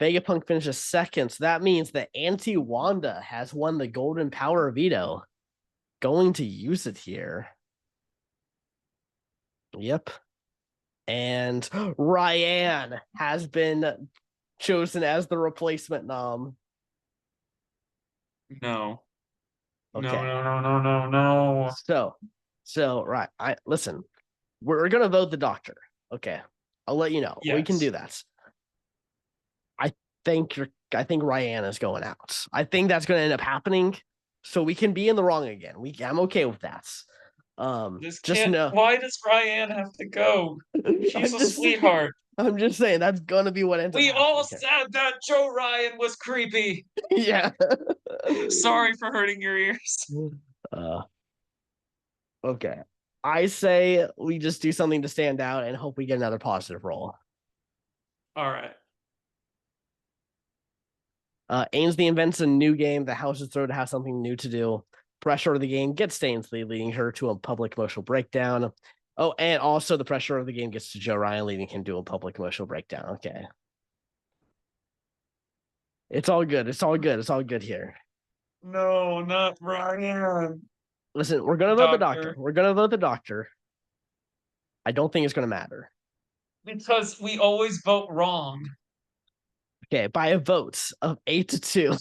Vegapunk finishes 2nd. So that means that Auntie Wanda has won the Golden Power Veto. Going to use it here. Yep. And Ryan has been chosen as the replacement nom. No. No, Okay. no, no, no, no, no. So right. I listen. We're gonna vote the Doctor. Okay. I'll let you know. We can do Yes. that. I I think Ryan is going out. I think that's gonna end up happening. So we can be in the wrong again. I'm okay with that. This Just can't. know Why does Ryan have to go? She's I'm a just sweetheart. I'm just saying that's gonna be what ends up We all happening here. said that Joe Ryan was creepy. Yeah. Sorry for hurting your ears. Uh, okay. I say we just do something to stand out and hope we get another positive roll. All right. Ainsley invents a new game. The house is thrown to have something new to do. Pressure of the game gets to Ainsley, leading her to a public emotional breakdown. Oh, and also the pressure of the game gets to Joe Ryan, leading him to a public emotional breakdown. Okay. It's all good. It's all good. It's all good here. No, not Ryan. Listen, we're gonna vote the Doctor. Doctor. We're gonna vote the Doctor. I don't think it's gonna matter. Because we always vote wrong. Okay, by a vote of 8-2.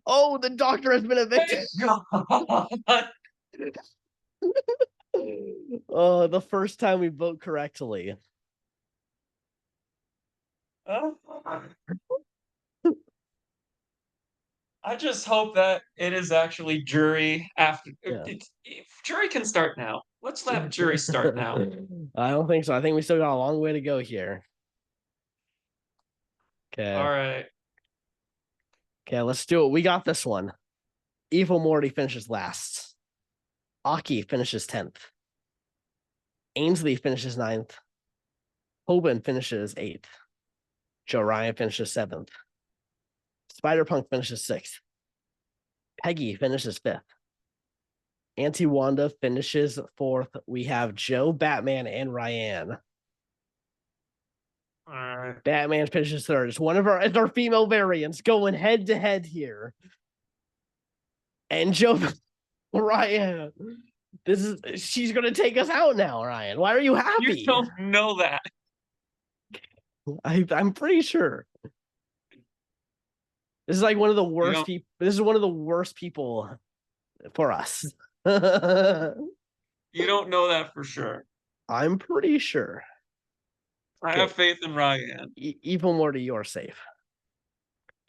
Oh, the Doctor has been evicted. God. Oh, the first time we vote correctly. I just hope that it is actually jury after Yeah. jury can start now. Let's let jury start now. I don't think so. I think we still got a long way to go here. All Okay. right. Okay, let's do it. We got this one. Evil Morty finishes last. Aki finishes 10th. Ainsley finishes 9th. Hoban finishes 8th. Joe Ryan finishes 7th. Spider-Punk finishes 6th. Peggy finishes 5th. Auntie Wanda finishes 4th. We have Joe, Batman, and Ryan. All right. Batman finishes 3rd. It's our female variants going head to head here. And Joe Ryan. She's gonna take us out now, Ryan. Why are you You happy? don't know that. I'm pretty sure. This is like one of the worst people. This is one of the worst people for us. You don't know that for sure. I'm pretty sure. I Okay. have faith in Ryan. Evil Morty, you are safe.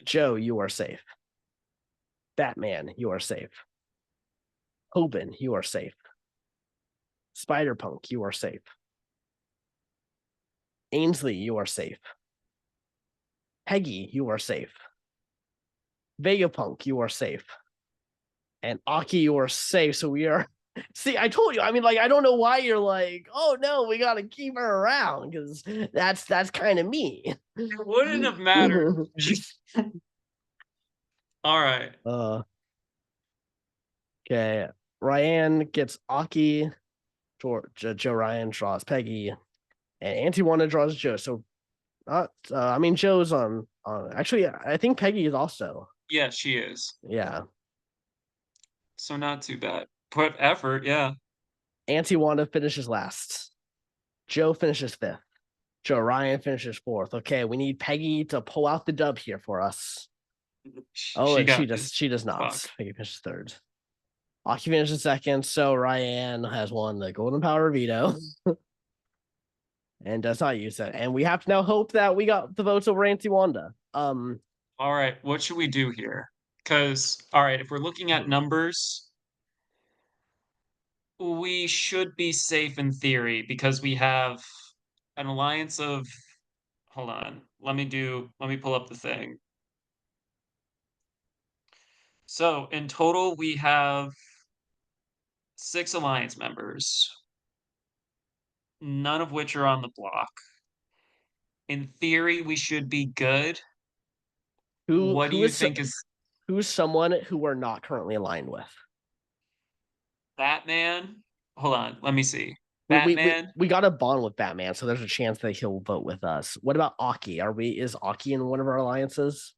Joe, you are safe. Batman, you are safe. Hoban, you are safe. Spider-Punk, you are safe. Ainsley, you are safe. Peggy, you are safe. Vegapunk, you are safe. And Aki, you are safe. So we are. See, I told you. I mean, like, I don't know why you're like, oh no, we gotta keep her around because that's kind of me. It wouldn't have mattered. All right. Okay. Ryan gets Aki. Joe Ryan draws Peggy, and Auntie Wanda draws Joe. So not. I mean, Joe's on. Actually, I think Peggy is also. Yeah, she is. Yeah. So not too bad. Put effort, yeah. Auntie Wanda finishes last. Joe finishes fifth. Joe Ryan finishes fourth. Okay, we need Peggy to pull out the dub here for us. Oh, She and got this. she does not. Fuck. Peggy finishes third. Aki finishes second. So Ryan has won the Golden Power veto and does not use it. And we have to now hope that we got the votes over Auntie Wanda. All right, what should we do here? Because, all right, if we're looking at numbers, we should be safe in theory because we have an alliance of, hold on, let me pull up the thing. So in total, we have 6 alliance members, none of which are on the block. In theory, we should be good. who What do who you is think is who's someone who we're not currently aligned with? Batman? Hold on, let me see. We Batman, we got a bond with Batman, so there's a chance that he'll vote with us. What about Aki? Is Aki in one of our alliances?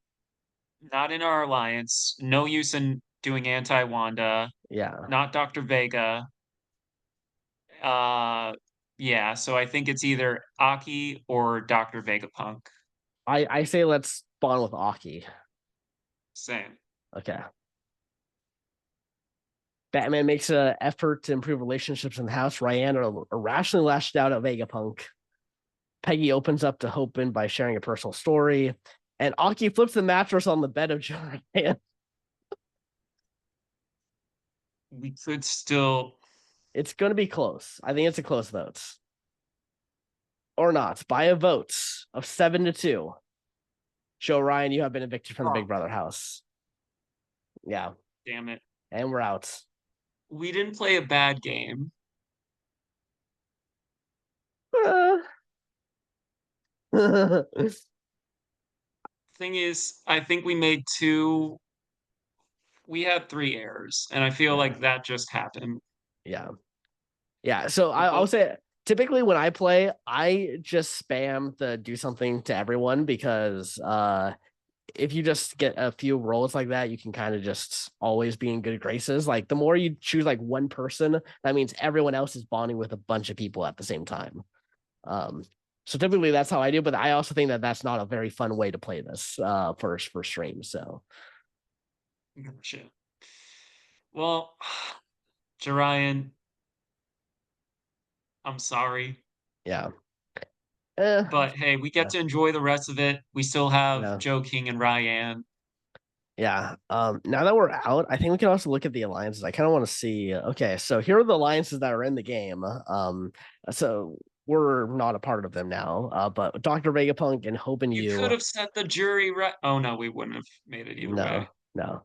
not in our alliance. No use in doing anti-Wanda. Yeah. Not Dr. Vega. Uh, yeah, so I think it's either Aki or Dr. Vegapunk. I say let's bond with Aki. Same. Okay. Batman makes an effort to improve relationships in the house. Ryan irrationally lashed out at Vegapunk. Peggy opens up to Hopin by sharing a personal story. And Aki flips the mattress on the bed of John Ryan. We could still. It's going to be close. I think it's a close vote. Or not. By a vote of 7-2. Joe Ryan, you have been evicted from the Big Brother house. Yeah. Damn it. And we're out. We didn't play a bad game. Thing is, I think we made two. We had 3 errors, and I feel Yeah. like that just happened. Yeah. Yeah. So We I'll both. say typically when I play, I just spam the do something to everyone because if you just get a few rolls like that, you can kind of just always be in good graces. Like the more you choose like one person, that means everyone else is bonding with a bunch of people at the same time. Um, so typically that's how I do, but I also think that that's not a very fun way to play this for stream. So Gotcha. Well, Jarian, I'm sorry. yeah. Eh, But hey, we get yeah. to enjoy the rest of it. We still have Yeah. Joe King and Ryan. Yeah. Now that we're out, I think we can also look at the alliances. I kind of want to see. Okay, so here are the alliances that are in the game. So we're not a part of them now. But Dr. Vegapunk and Hope and You could you. have set the jury right. Oh no, we wouldn't have made it either way. No.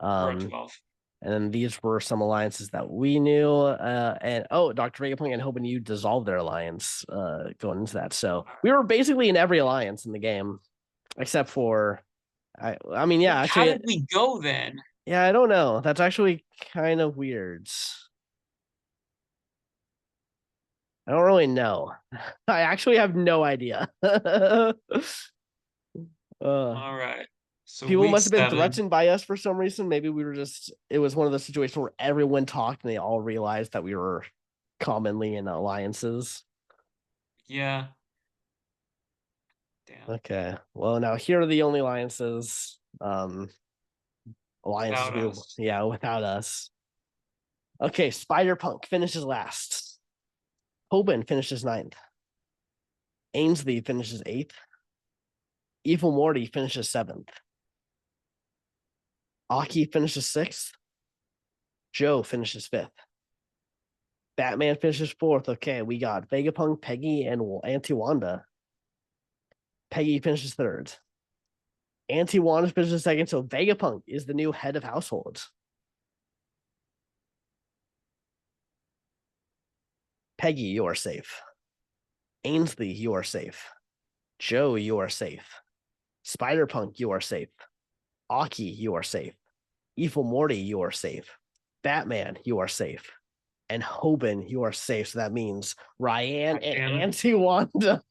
We're at Um, 12. and then these were some alliances that we knew. And oh, Dr. Vegapunk and Hope and you dissolved their alliance going into that. So we were basically in every alliance in the game, except for I mean, yeah, How actually, did we go then? yeah, I don't know. That's actually kind of weird. I don't really know. I actually have no idea. All right. So People week must have been 7. threatened by us for some reason. Maybe we were just, it was one of those situations where everyone talked and they all realized that we were commonly in alliances. Yeah. Damn. Okay. Well, now here are the only alliances Without we, us. yeah, without us. Okay. Spider Punk finishes last. Hoban finishes ninth. Ainsley finishes eighth. Evil Morty finishes seventh. Aki finishes sixth. Joe finishes fifth. Batman finishes fourth. Okay, we got Vegapunk, Peggy, and Auntie Wanda. Peggy finishes third. Auntie Wanda finishes second, so Vegapunk is the new head of household. Peggy, you are safe. Ainsley, you are safe. Joe, you are safe. Spider Punk, you are safe. Aki, you are safe. Evil Morty, you are safe. Batman, you are safe. And Hoban, you are safe. So that means Ryan God and damn it. Auntie Wanda.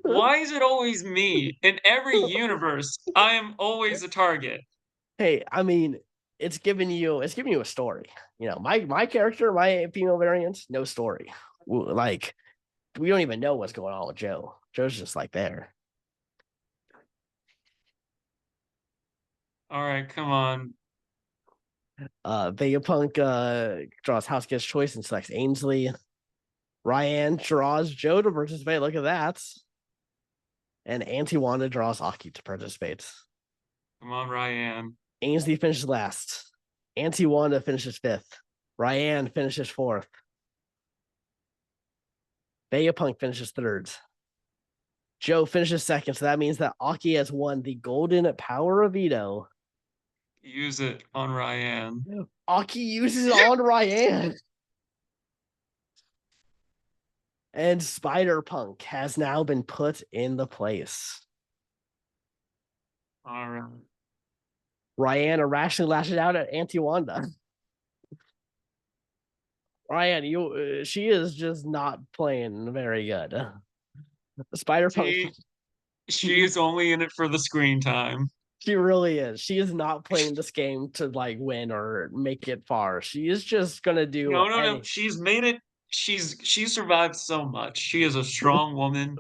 Why is it always me? In every universe, I am always a target. Hey, I mean, it's giving you a story. My character, my female variant, no story. Like we don't even know what's going on with Joe. Joe's just like there. All right, come on. Vegapunk draws House Guest Choice and selects Ainsley. Ryan draws Joe to participate. Look at that. And Auntie Wanda draws Aki to participate. Come on, Ryan. Ainsley finishes last. Auntie Wanda finishes fifth. Ryan finishes fourth. Vegapunk finishes third. Joe finishes second. So that means that Aki has won the Golden Power of Veto. Use it on Ryan. Aki uses it on Ryan. And Spider Punk has now been put in the place. All right. Ryan irrationally lashes out at Auntie Wanda. Ryan, she is just not playing very good. Spider Punk, See, she's only in it for the screen time. she really is. She is not playing this game to like win or make it far. She is just gonna do No, no, no. any. She's made it. She survived so much. She is a strong woman.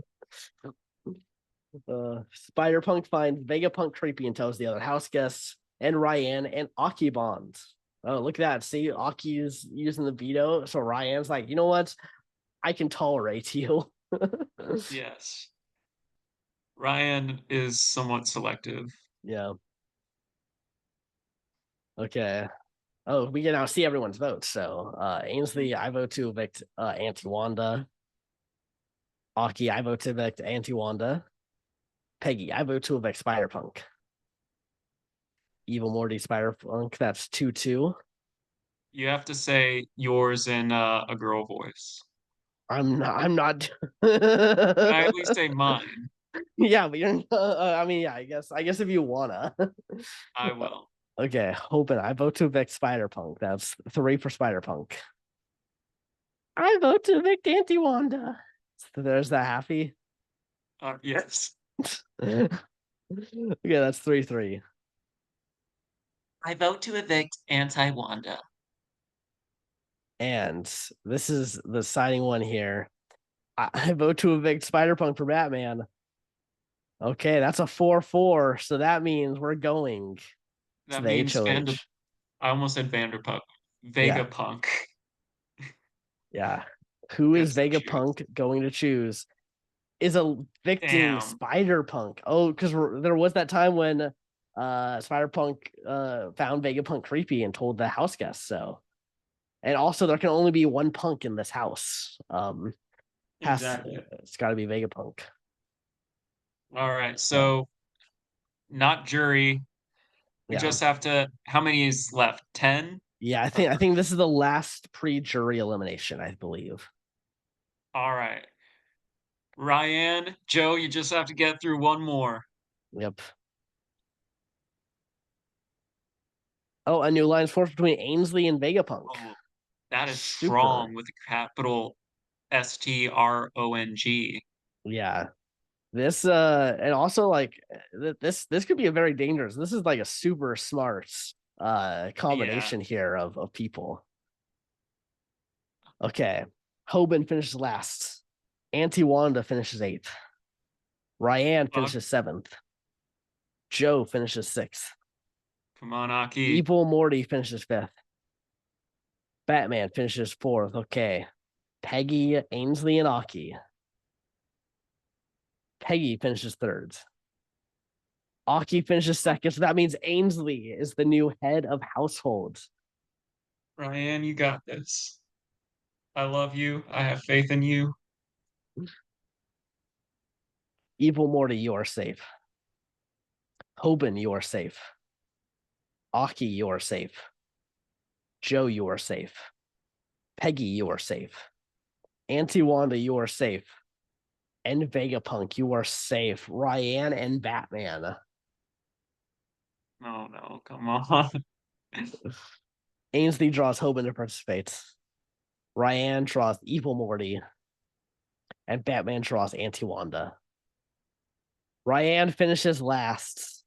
Spider Punk finds Vegapunk creepy and tells the other house guests and Ryan and Aki bond. Oh, look at that. See, Aki's using the veto. So Ryan's like, you know what? I can tolerate you. Yes. Ryan is somewhat selective. Yeah. Okay. Oh, we can now see everyone's votes. So Ainsley, I vote to evict Auntie Wanda. Aki, I vote to evict Auntie Wanda. Peggy, I vote to evict Spider Punk. Evil Morty Spider Punk, that's 2-2. You have to say yours in a girl voice. I'm not Can I at least say mine? yeah, but you're I mean, yeah, I guess if you wanna. I will. Okay, hoping I vote to evict Spider Punk. That's 3 for Spider Punk. I vote to evict Auntie Wanda. So there's the happy. Yes. Okay, that's 3-3. I vote to evict anti Wanda. And this is the deciding one here. I vote to evict Spider Punk for Batman. Okay, that's a 4-4. So that means we're going to That the means Vander. HOH. I almost said Vanderpunk. Yeah, Vegapunk yeah. Who is gets to choose. Vegapunk going to choose? Is evicting Damn. Spider Punk. Oh, because there was that time when Spider Punk found Vegapunk creepy and told the house guests so. And also there can only be one punk in this house. Exactly. It's gotta be Vegapunk. All right. Yeah. So, not jury. We Yeah. just have to. How many is left? 10? Yeah, I think this is the last pre-jury elimination, I believe. All right. Ryan, Joe, you just have to get through one more. Yep. Oh, a new line forced between Ainsley and Vegapunk. Oh, that is Super. strong with a capital Strong. Yeah. This and also like this could be a very dangerous. This is like a super smart Yeah. combination here of people. Okay. Hoban finishes last. Auntie Wanda finishes eighth. Ryan Fuck. finishes seventh. Joe finishes sixth. Come on, Aki. Evil Morty finishes fifth. Batman finishes fourth. Okay. Peggy, Ainsley, and Aki. Peggy finishes third. Aki finishes second. So that means Ainsley is the new head of household. Ryan, you got this. I love you. I have faith in you. Evil Morty, you are safe. Hoban, you are safe. Aki, you are safe. Joe, you are safe. Peggy, you are safe. Auntie Wanda, you are safe. And Vegapunk, you are safe. Ryan and Batman. No, no, come on. Ainsley draws Hoban to participate. Ryan draws Evil Morty, and Batman draws Auntie Wanda. Ryan finishes last.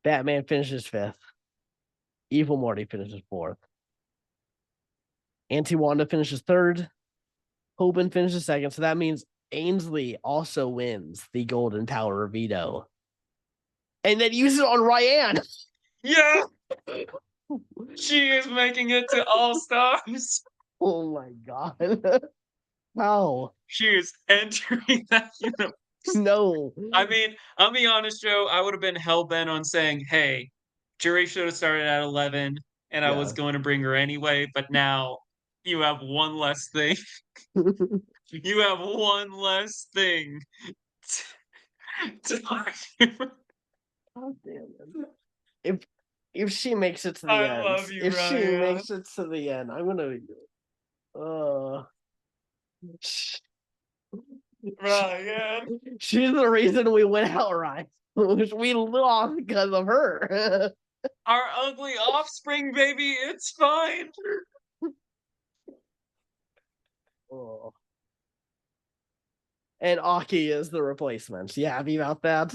Batman finishes fifth. Evil Morty finishes fourth. Auntie Wanda finishes third. Hoban finishes second. So that means Ainsley also wins the Golden Power Veto. And then use it on Ryan. Yeah, she is making it to All Stars. Oh my god. How? She is entering that universe. No. I mean, I'll be honest, Joe. I would have been hell bent on saying, "Hey, jury should have started at 11," and I was Yeah. going to bring her anyway. But now you have one less thing. You have one less thing to argue. God damn it. If if she makes it to the I end, love you, if she Ryan. makes it to the end, I'm gonna Ryan. she's the reason we went outright. We lost because of her. Our ugly offspring, baby. It's fine. Oh. And Aki is the replacement. You happy about that?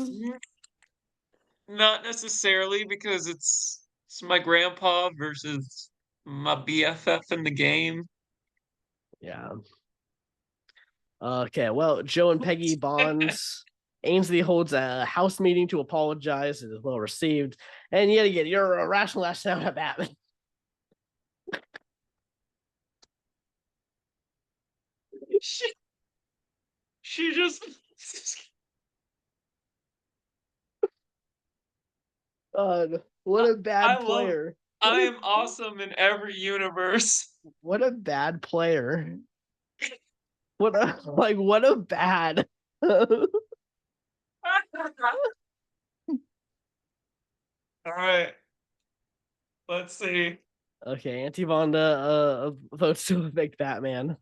Not necessarily because it's my grandpa versus my BFF in the game. Yeah. Okay, well, Joe and Peggy bonds. Ainsley holds a house meeting to apologize. It is well received. And yet again, you're a rational ass out of Batman. she, she just God, what a I bad love player. I am awesome in every universe. What a bad player. What a what a bad. All right. Let's see. Okay, Auntie Vonda votes to evict Batman.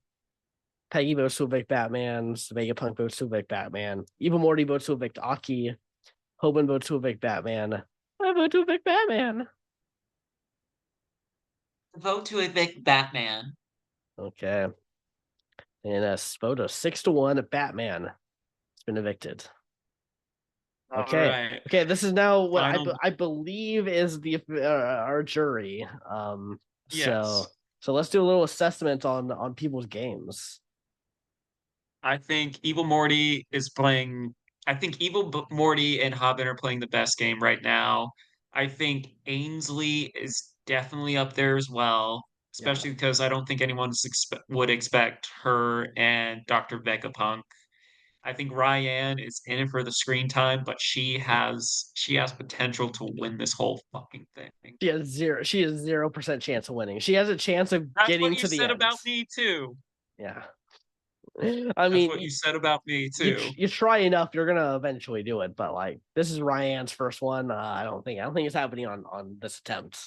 Peggy votes to evict Batman. Vegapunk votes to evict Batman. Evil Morty votes to evict Aki. Hoban votes to evict Batman. I vote to evict Batman. Vote to evict Batman. Okay. And a vote of 6-1. Batman has been evicted. All Okay. right. Okay. This is now what Final. I believe is the our jury. So Yes. so let's do a little assessment on people's games. I think Evil Morty is playing. I think Morty and Hobbit are playing the best game right now. I think Ainsley is definitely up there as well, Yeah. especially because I don't think anyone would expect her and Dr. Vegapunk. I think Ryan is in it for the screen time, but she has potential to win this whole fucking thing. She has 0% chance of winning. She has a chance of That's getting what you to the said end. about me too. Yeah. I That's mean, what you said about me too. you try enough, you're gonna eventually do it. But this is Ryan's first one. I don't think it's happening on this attempt.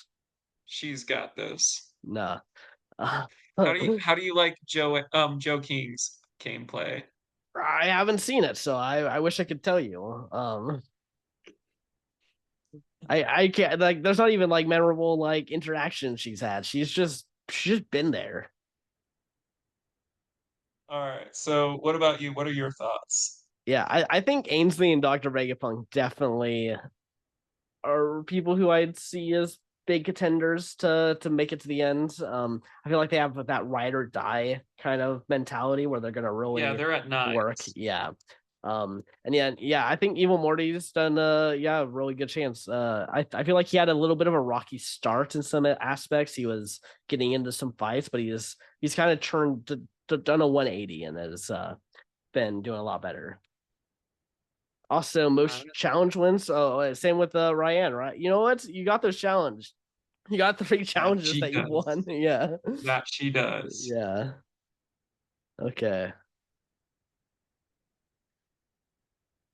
She's got this. Nah. Uh, How do you like Joe King's gameplay? I haven't seen it, so I wish I could tell you. I can't there's not even memorable interactions she's had. She's just been there. All right. So what about you? What are your thoughts? Yeah, I think Ainsley and Dr. Vegapunk definitely are people who I'd see as big contenders to make it to the end. I feel like they have that ride or die kind of mentality where they're gonna Yeah, really they're at work. nines. Yeah. And yeah, I think Evil Morty's done a really good chance. I feel like he had a little bit of a rocky start in some aspects. He was getting into some fights, but he's kind of done a 180 and has been doing a lot better. Also, Uh, most challenge wins. Oh, same with Ryan, right? You know what? You got those challenged. You got 3 that challenges she that you've won. does. Yeah. That she does. Yeah. Okay.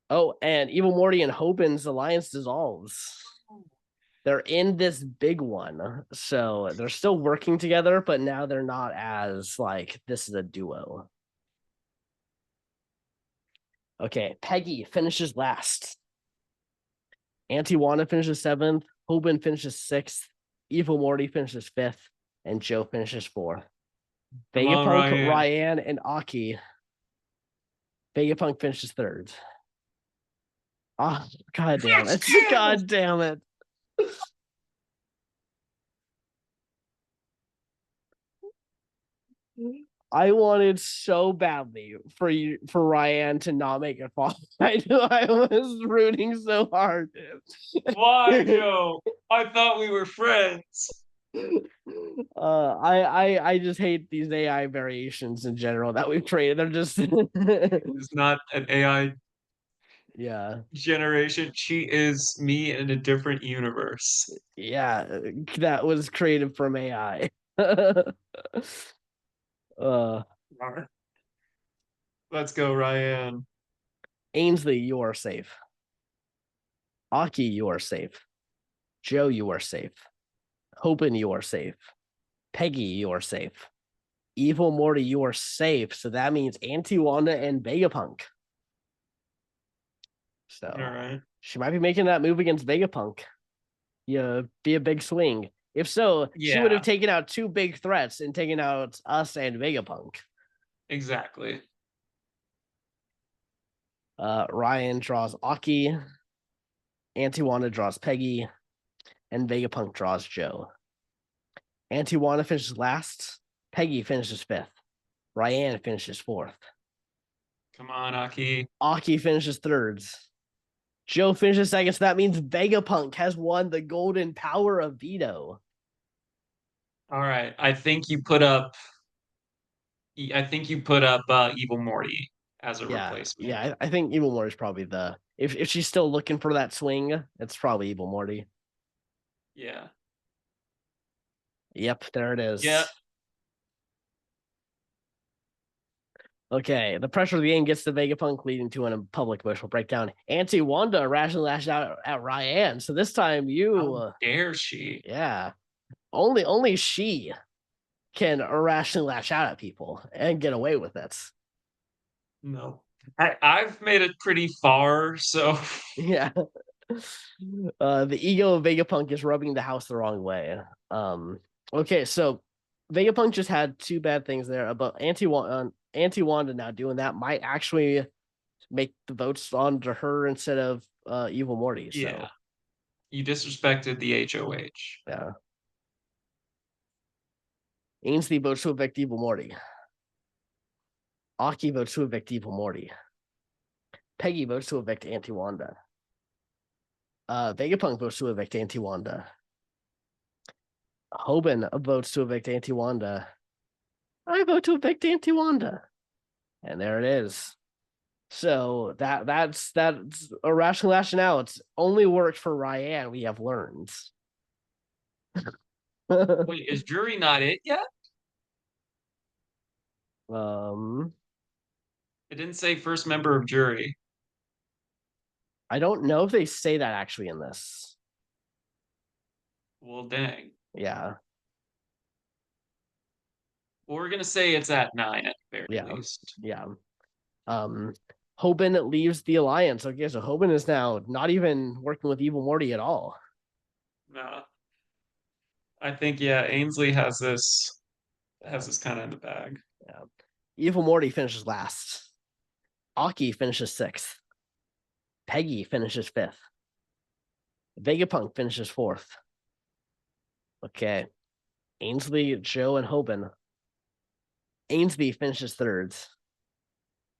Oh, and Evil Morty and Hoban's alliance dissolves. They're in this big one. So they're still working together, but now they're not as this is a duo. Okay. Peggy finishes last. Auntie Wanda finishes 7th. Hoban finishes 6th. Evil Morty finishes 5th. And Joe finishes 4th. Come on, Vegapunk, Ryan. Ryan, and Aki. Vegapunk finishes third. Oh, god damn it. God damn it. I wanted so badly for Ryan to not make it fall. I knew I was rooting so hard. Why, Joe? I thought we were friends. I just hate these AI variations in general that we've created. They're just It's not an AI yeah. generation. She is me in a different universe. Yeah, that was created from AI. uh All right. Let's go, Ryan. Ainsley, you are safe. Aki, you are safe. Joe, you are safe. Hopen, you are safe. Peggy, you are safe. Evil Morty, you are safe. So that means Auntie Wanda and Vegapunk. All So right. she might be making that move against Vegapunk. Yeah, be a big swing. If so, she would have Yeah, taken out two big threats and taken out us and Vegapunk. exactly. Ryan draws Aki. Auntie Wanda draws Peggy. And Vegapunk draws Joe. Auntie Wanda finishes last. Peggy finishes fifth. Ryan finishes fourth. Come on, Aki. Aki finishes thirds. Joe finishes second. So that means Vegapunk has won the golden power of veto. All right. I think you put up Evil Morty as a Yeah, replacement. yeah. I think Evil Morty is probably the if she's still looking for that swing, it's probably Evil Morty. Yeah. Yep, there it Yeah. is. Okay, the pressure of the game gets to Vegapunk, leading to a public emotional breakdown. Auntie Wanda rationally lashed out at Ryan. So this time you, How dare she? yeah, only she can irrationally lash out at people and get away with it. No. I've made it pretty far, so Yeah. The ego of Vegapunk is rubbing the house the wrong way. Okay, so Vegapunk just had two bad things there about Auntie Wanda now doing that might actually make the votes onto her instead of Evil Morty. yeah. So You disrespected the HOH. yeah. Ainsley votes to evict Evil Morty. Aki votes to evict Evil Morty. Peggy votes to evict Auntie Wanda. Vegapunk votes to evict Auntie Wanda. Hoban votes to evict Auntie Wanda. I vote to evict Auntie Wanda. And there it is. So that's a rational rationale. It's only worked for Ryan, we have learned. Wait, is jury not it yet? um It didn't say first member of jury. I don't know if they say that actually in this. Well, dang. Yeah. Well, we're gonna say it's at 9 at the very Yeah. least. Yeah. Um Hoban leaves the alliance. Okay, so Hoban is now not even working with Evil Morty at all. No. I think yeah, Ainsley Yeah. has this kind of in the bag. Yeah. Evil Morty finishes last. Aki finishes sixth. Peggy finishes fifth. Vegapunk finishes fourth. Okay. Ainsley, Joe, and Hoban. Ainsby finishes thirds.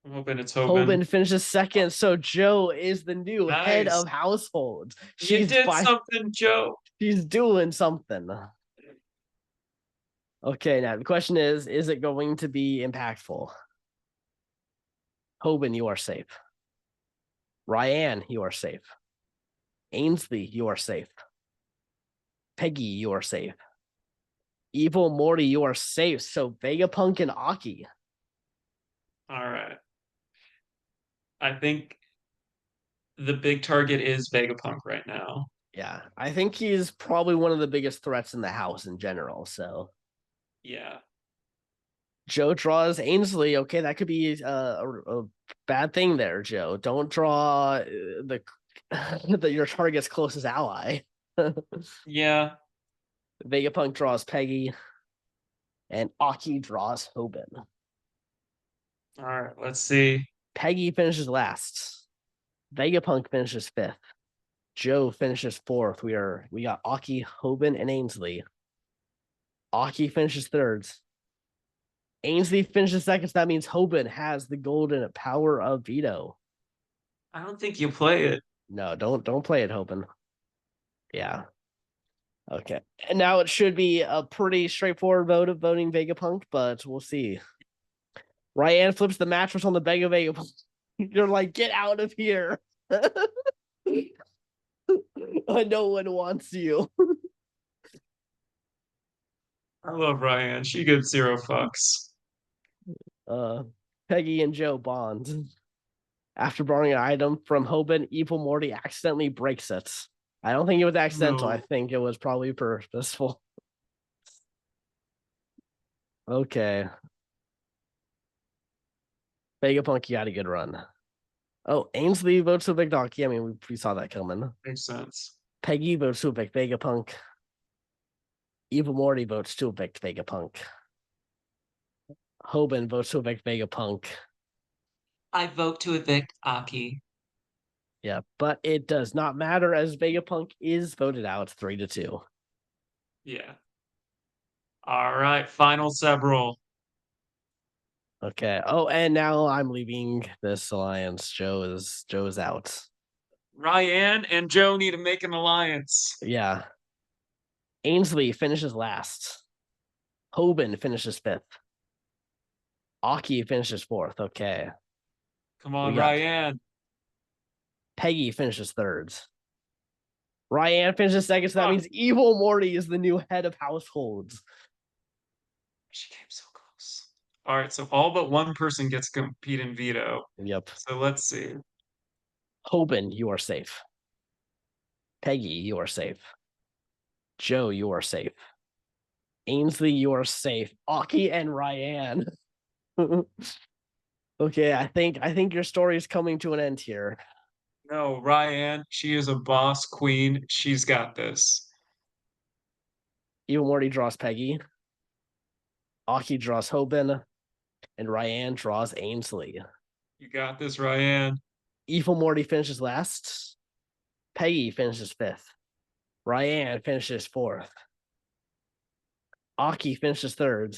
I'm hoping it's Hoban. Hoban finishes second. So Joe is the new head Nice. of households. You did something, Joe. She's doing something. Okay, now the question is it going to be impactful? Hoban, you are safe. Ryan, you are safe. Ainsley, you are safe. Peggy, you are safe. Evil Morty, you are safe. So Vegapunk and Aki. All right. I think the big target is Vegapunk right now. Yeah, I think he's probably one of the biggest threats in the house in general. So Yeah. Joe draws Ainsley. Okay, that could be a bad thing there, Joe. Don't draw your target's closest ally. Yeah. Vegapunk draws Peggy. and Aki draws Hoban. All right, let's see. Peggy finishes last. Vegapunk finishes fifth. Joe finishes fourth. We got Aki, Hoban, and Ainsley. Aki finishes third. Ainsley finishes second. So that means Hoban has the golden power of veto. I don't think you play it. No, don't play it, Hoban. Yeah. Okay. And now it should be a pretty straightforward vote of voting Vegapunk, but we'll see. Ryan flips the mattress on the Vegapunk. You're like, get out of here. No one wants you. I love Ryan. She gives zero fucks. Uh, Peggy and Joe bond. After borrowing an item from Hoban, Evil Morty accidentally breaks it. I don't think it was accidental. I No. think it was probably purposeful. Okay. Vegapunk, you got a good run. Oh, Ainsley votes to Big Donkey. I mean, we saw that coming. Makes sense. Peggy votes to evict Vegapunk. Evil Morty votes to evict Vegapunk. Hoban votes to evict Vegapunk. I vote to evict Aki. Yeah, but it does not matter as Vegapunk is voted out 3-2. Yeah. All right, final several. Okay. Oh, and now I'm leaving this alliance. Joe is out. Ryan and Joe need to make an alliance. Yeah. Ainsley finishes last. Hoban finishes fifth. Aki finishes fourth. Okay. Come We on, got Ryan. Peggy finishes third. Ryan finishes second, so that Oh, means Evil Morty is the new head of households. she came so close. All right, so all but one person gets to compete in veto. Yep. So let's see. Hoban, you are safe. Peggy, you are safe. Joe, you are safe. Ainsley, you are safe. Aki and Ryan. Okay, I think your story is coming to an end here. No, Ryan, she is a boss queen. She's got this. Evil Morty draws Peggy. Aki draws Hoban, and Ryan draws Ainsley. You got this, Ryan. Evil Morty finishes last. Peggy finishes fifth. Ryan finishes fourth. Aki finishes third.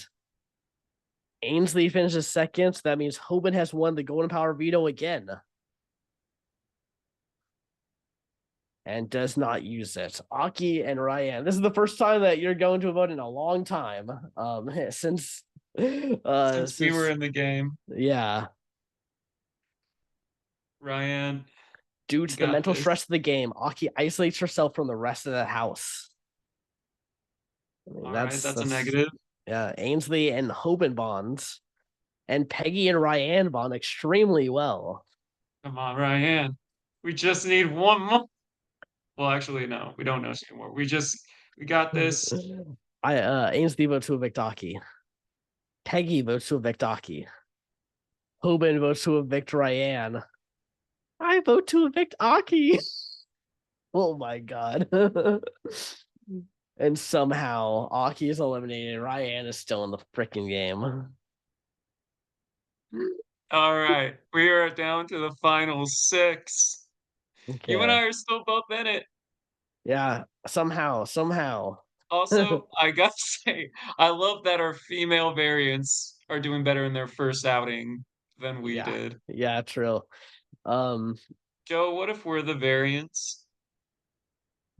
Ainsley finishes second. So that means Hoban has won the Golden Power veto again. And does not use it. Aki and Ryan. This is the first time that you're going to a vote in a long time. Since Since we were in the game, yeah. Ryan, Due you to the got mental this. stress of the game, Aki isolates herself from the rest of the house. I mean, All right, that's a that's negative. yeah. Ainsley and Hoban bonds, and Peggy and Ryan bond extremely well. Come on, Ryan. We just need one more. Well, actually, no, we don't know anymore. We got this. Ainsley votes to evict Aki. Peggy votes to evict Aki. Hoban votes to evict Ryan. I vote to evict Aki. Oh my god. And somehow Aki is eliminated. Ryan is still in the freaking game. All right, we are down to the final six. You and Okay. I are still both in it. Yeah. Somehow. Also, I gotta say, I love that our female variants are doing better in their first outing than we Yeah. did. Yeah, true. Um, Joe, what if we're the variants?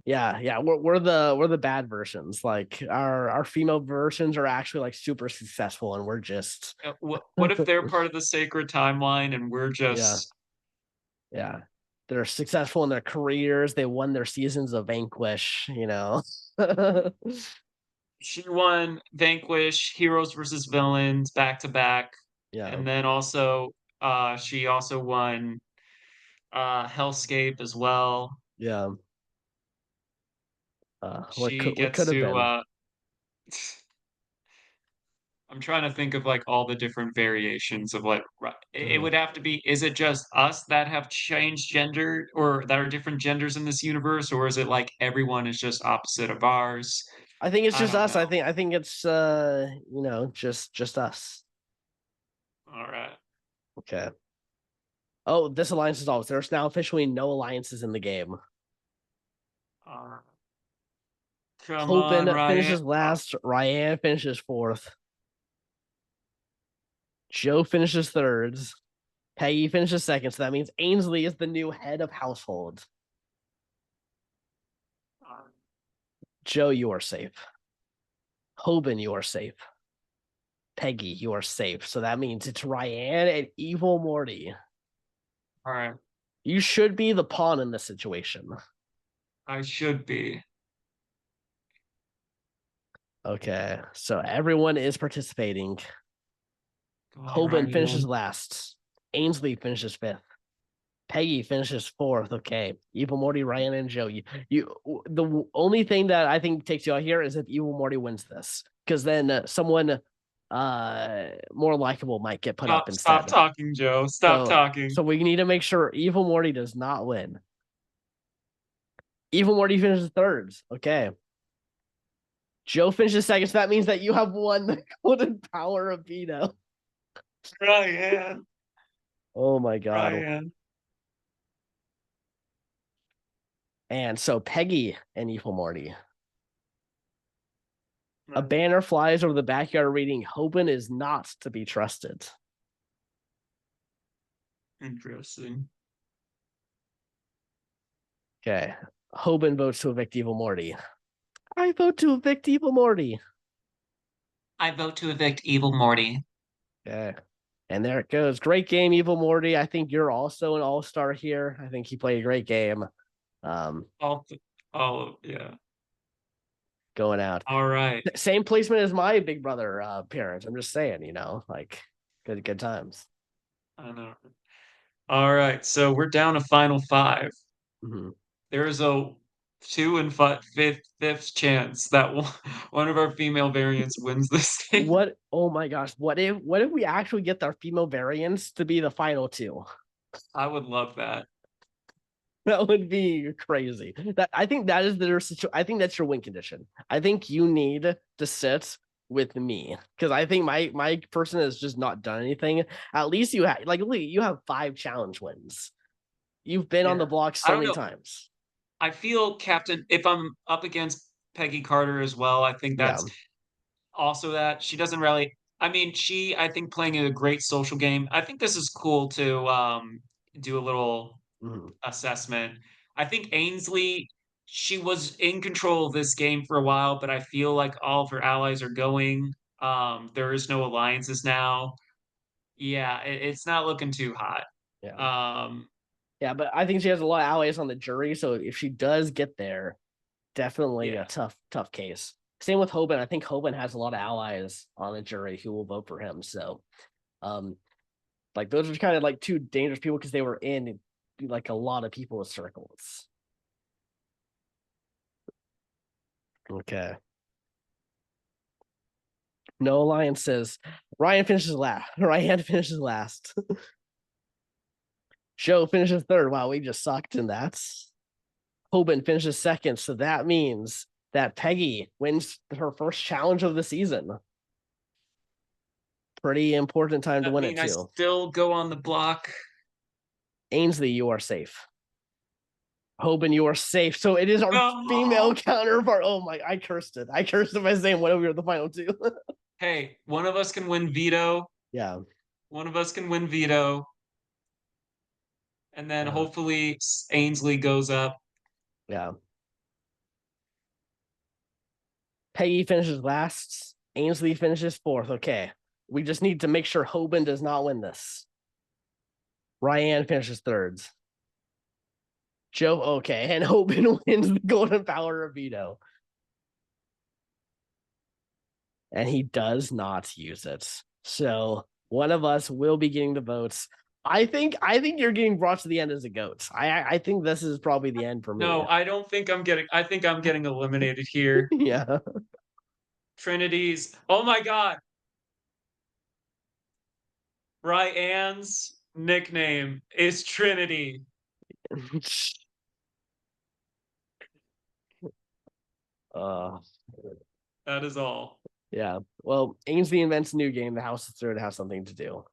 yeah, we're the bad versions. Like our female versions are actually like super successful and we're just What if they're part of the sacred timeline and we're yeah, just yeah. They're successful in their careers. They won their seasons of Vanquish. she won Vanquish, Heroes versus Villains back to back, Yeah, and then also she also won Hellscape as well. yeah. She What gets could have to been? I'm trying to think of like all the different variations of like it Mhm. would have to be, is it just us that have changed gender or that are different genders in this universe, or is it like everyone is just opposite of ours? I think it's I just don't us. know. I think it's just us. All right. Okay. Oh, this alliance is always there's now officially no alliances in the game. All right. Come on, Hoban Ryan. finishes last. Ryan finishes fourth. Joe finishes third. Peggy finishes second. So that means Ainsley is the new head of household. Joe, you are safe. Hoban, you are safe. Peggy, you are safe. So that means it's Ryan and Evil Morty. All right. You should be the pawn in this situation. I should be. Okay, so everyone is participating. Come on, Hoban finishes Ryan. last. Ainsley finishes fifth. Peggy finishes fourth. Okay, Evil Morty, Ryan, and Joe. The only thing that I think takes you out here is if Evil Morty wins this, because then someone more likable might get put up Stop instead. talking, Joe. Stop So talking. so we need to make sure Evil Morty does not win. Evil Morty finishes third. Okay. Joe finishes second, so that means that you have won the golden power of veto. Ryan. Oh my god. Ryan. And so Peggy and Evil Morty. A No. banner flies over the backyard reading, Hoban is not to be trusted. Interesting. Okay. Hoban votes to evict Evil Morty. I vote to evict Evil Morty. I vote to evict Evil Morty. Okay. And there it goes. Great game, Evil Morty. I think you're also an all-star here. I think you played a great game. Um, All, yeah. going out. All right. Same placement as my big brother appearance. I'm just saying, like good times. I know. All right. So we're down to final five. Mhm. There is a fifth chance that one of our female variants wins this game. What? Oh my gosh! What if we actually get our female variants to be the final two? I would love that. That would be crazy. That I think that is their situation. I think that's your win condition. I think you need to sit with me because I think my person has just not done anything. At least you have you have 5 challenge wins. You've been on the Yeah. block I so don't many know. times. I feel Captain, if I'm up against Peggy Carter as well, I think Yeah. that's also that she doesn't really, I mean, I think playing a great social game. I think this is cool to do a little Mhm. assessment. I think Ainsley, she was in control of this game for a while, but I feel like all of her allies are going. There is no alliances now. Yeah, it's not looking too hot. Yeah. Um, Yeah, but I think she has a lot of allies on the jury, so if she does get there, definitely a yeah, tough case. Same with Hoban. I think Hoban has a lot of allies on the jury who will vote for him. So, um, like those are kind of like two dangerous people because they were in like a lot of people's circles. Okay. No alliances. Ryan finishes last. Ryan finishes last. Joe finishes third. Wow, we just sucked in that. Hoban finishes second. So that means that Peggy wins her first challenge of the season. Pretty important time to that win it mean I too. still go on the block. Ainsley, you are safe. Hoban, you are safe. So it is our female No. counterpart. Oh my, I cursed it. I cursed it by saying what if we were the final two. Hey, one of us can win veto. Yeah. One of us can win veto, and then Uh, hopefully Ainsley goes up. yeah. Peggy finishes last. Ainsley finishes fourth. Okay. We just need to make sure Hoban does not win this. Ryan finishes third. Joe, okay. And Hoban wins the golden power of veto. And he does not use it. So one of us will be getting the votes. I think you're getting brought to the end as a goat. I think this is probably the end for me. No, I don't think I'm getting. I think I'm getting eliminated here. Yeah. Trinity's. Oh my God, Ryan's nickname is Trinity. uh That is all. Yeah. Well, Ainsley invents a new game. The house is third has something to do.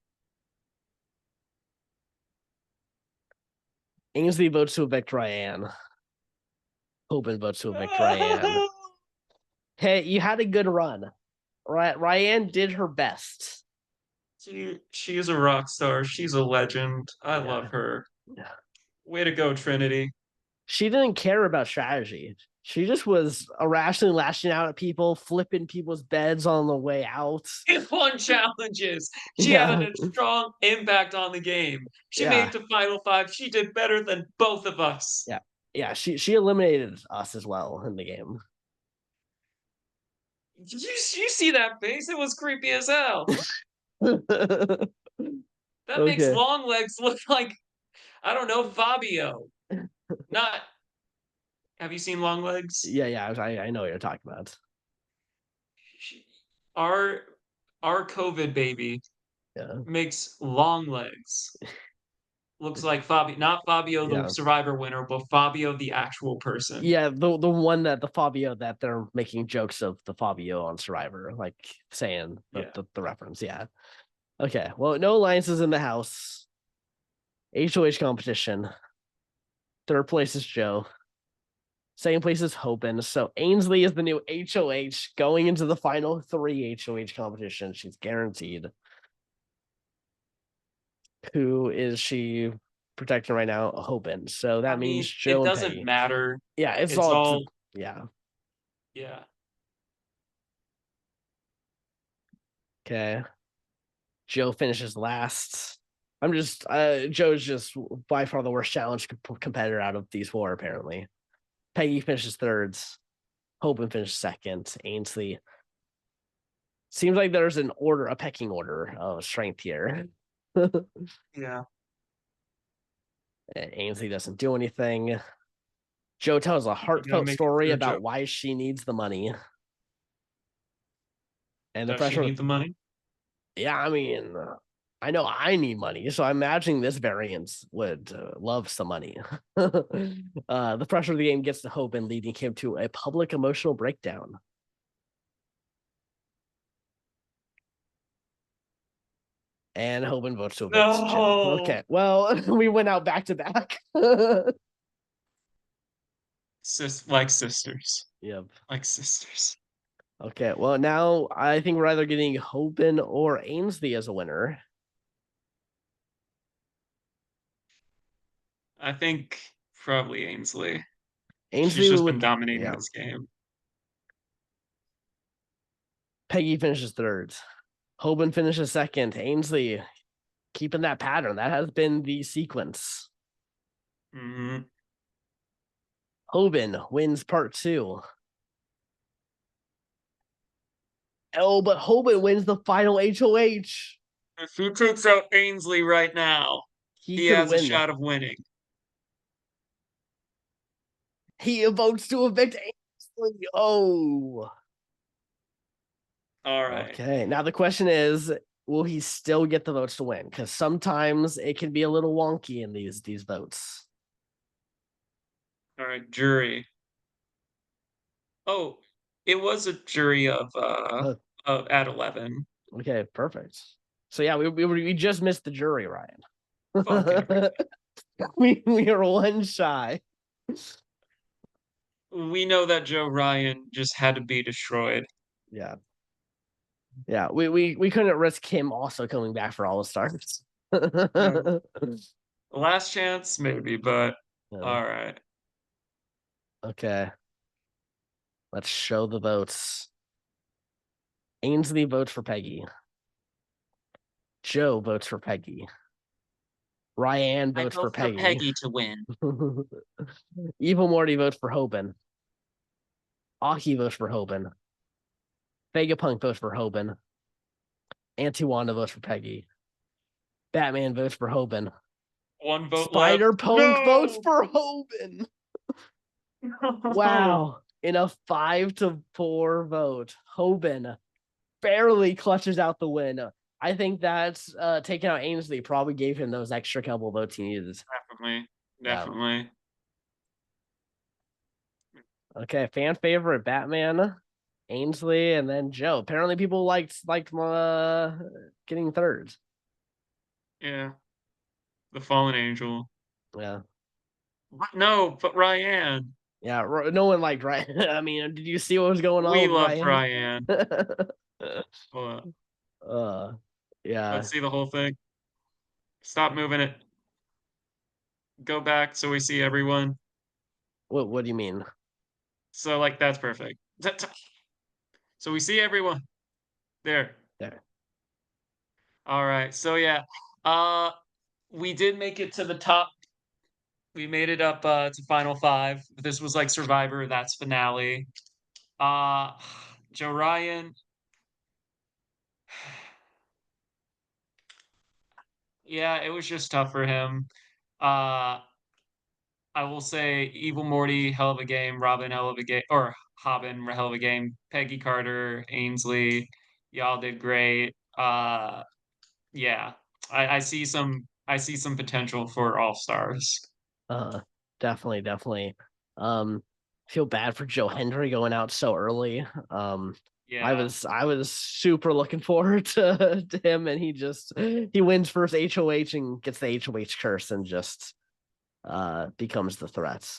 Ainsley votes to evict Ryan. Hoban votes to evict Ryan. Hey, you had a good run. Ryan did her best. She is a rock star. She's a legend. I love Yeah. her. Way to go, Trinity. She didn't care about strategy. She just was irrationally lashing out at people, flipping people's beds on the way out. She won challenges. She had Yeah. a strong impact on the game. She made Yeah. it to Final Five. She did better than both of us. Yeah. Yeah. She eliminated us as well in the game. Did you see that face? It was creepy as hell. That makes Okay. long legs look like, I don't know, Fabio. Not. Have you seen long legs? Yeah, yeah, I know what you're talking about. Our our COVID baby Yeah. makes long legs. Looks like Fabio, not Fabio the Yeah. Survivor winner, but Fabio the actual person. Yeah, the one that the Fabio that they're making jokes of the Fabio on Survivor, like saying Yeah. the reference. Yeah. Okay. Well, no alliances in the house. HOH competition. Third place is Joe. Second place is Hopen. So Ainsley is the new HOH going into the final three HOH competition. She's guaranteed. Who is she protecting right now? Hopen. So that I means mean, it Joe and doesn't Peggy. matter. Yeah, it's It's all to, all, yeah. yeah. Okay. Joe finishes last. I'm just Joe's just by far the worst challenge competitor out of these four, apparently. Peggy finishes third. Hopen finishes second. Ainsley. Seems like there's an order, a pecking order of strength here. Yeah. Ainsley doesn't do anything. Joe tells a You gotta heartfelt make it story through, about Joe. why she needs the money. And the Does she pressure, need the money? yeah, I mean, I know I need money, so I'm imagining this variance would love some money. The pressure of the game gets to Hope and leading him to a public emotional breakdown. And Hoban votes to evict Joe. No. Okay, well, we went out back to back. Like sisters. Yep. Like sisters. Okay, well, now I think we're either getting Hoban or Ainsley as a winner. I think probably Ainsley. She's Ainsley just been with, dominating yeah, this game. Peggy finishes third. Hoban finishes second. Ainsley keeping that pattern. That has been the sequence. Hmm. Hoban wins part two. Oh, but Hoban wins the final HOH. If he takes out Ainsley right now, He he could has a win. shot of winning. He votes to evict Ainsley. Oh. All right. Okay. Now the question is, will he still get the votes to win? Because sometimes it can be a little wonky in these votes. All right, jury. Oh, it was a jury Uh, of at 11. okay, perfect. So yeah, we just missed the jury, Ryan. Fuck everything. we are one shy. We know that Joe Ryan just had to be destroyed. Yeah. Yeah, we couldn't risk him also coming back for all the stars. No. Last chance, maybe, but Yeah. all right. Okay, let's show the votes. Ainsley votes for Peggy. Joe votes for Peggy. Ryan I votes for vote for Peggy. Peggy to win. Evil Morty votes for Hoban. Aki votes for Hoban. Vegapunk votes for Hoban. Antiwanda votes for Peggy. Batman votes for Hoban. One vote left. Spider Punk votes No! for Hoban. No! Wow. In a 5-4 vote, Hoban barely clutches out the win. I think that's taking out Ainsley probably gave him those extra couple votes he needed. Definitely. Yeah. Definitely. Okay, fan favorite Batman Ainsley, and then Joe. Apparently, people liked getting third. Yeah, the fallen angel. Yeah, No, but Ryan. yeah. No one liked Ryan. I mean, did you see what was going on We with loved Ryan? Ryan. Hold uh, yeah. let's see the whole thing. Stop moving it. Go back so we see everyone. What do you mean? So like that's perfect. So we see everyone. There. There. All right. So yeah. Uh we did make it to the top. We made it up to final five. This was like Survivor, that's finale. Uh Joe Ryan. Yeah, it was just tough for him. Uh I will say Evil Morty, hell of a game, Robin, hell of a game, or Hobbin, hell of a game, Peggy Carter, Ainsley, y'all did great. Yeah. I see some potential for all stars. Uh, definitely. Um, feel bad for Joe Hendry going out so early. Yeah. I was super looking forward to him, and he wins first HOH and gets the HOH curse and just becomes the threat.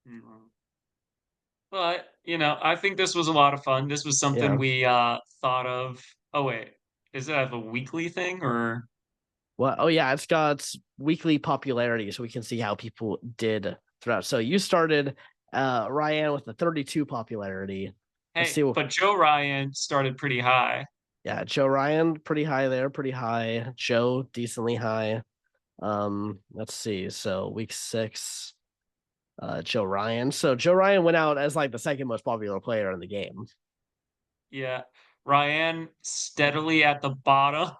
Mhm. But, you know, I think this was a lot of fun. This was something Yeah. we thought of. Oh wait, is that a weekly thing or Well, oh yeah, it's got weekly popularity, so we can see how people did throughout. So you started Ryan with the 32 popularity. Let's hey, see. but Joe Ryan started pretty high. Yeah, Joe Ryan pretty high there, pretty high. Joe decently high. Let's see. So week 6, Joe Ryan. So Joe Ryan went out as like the second most popular player in the game. Yeah. Ryan steadily at the bottom.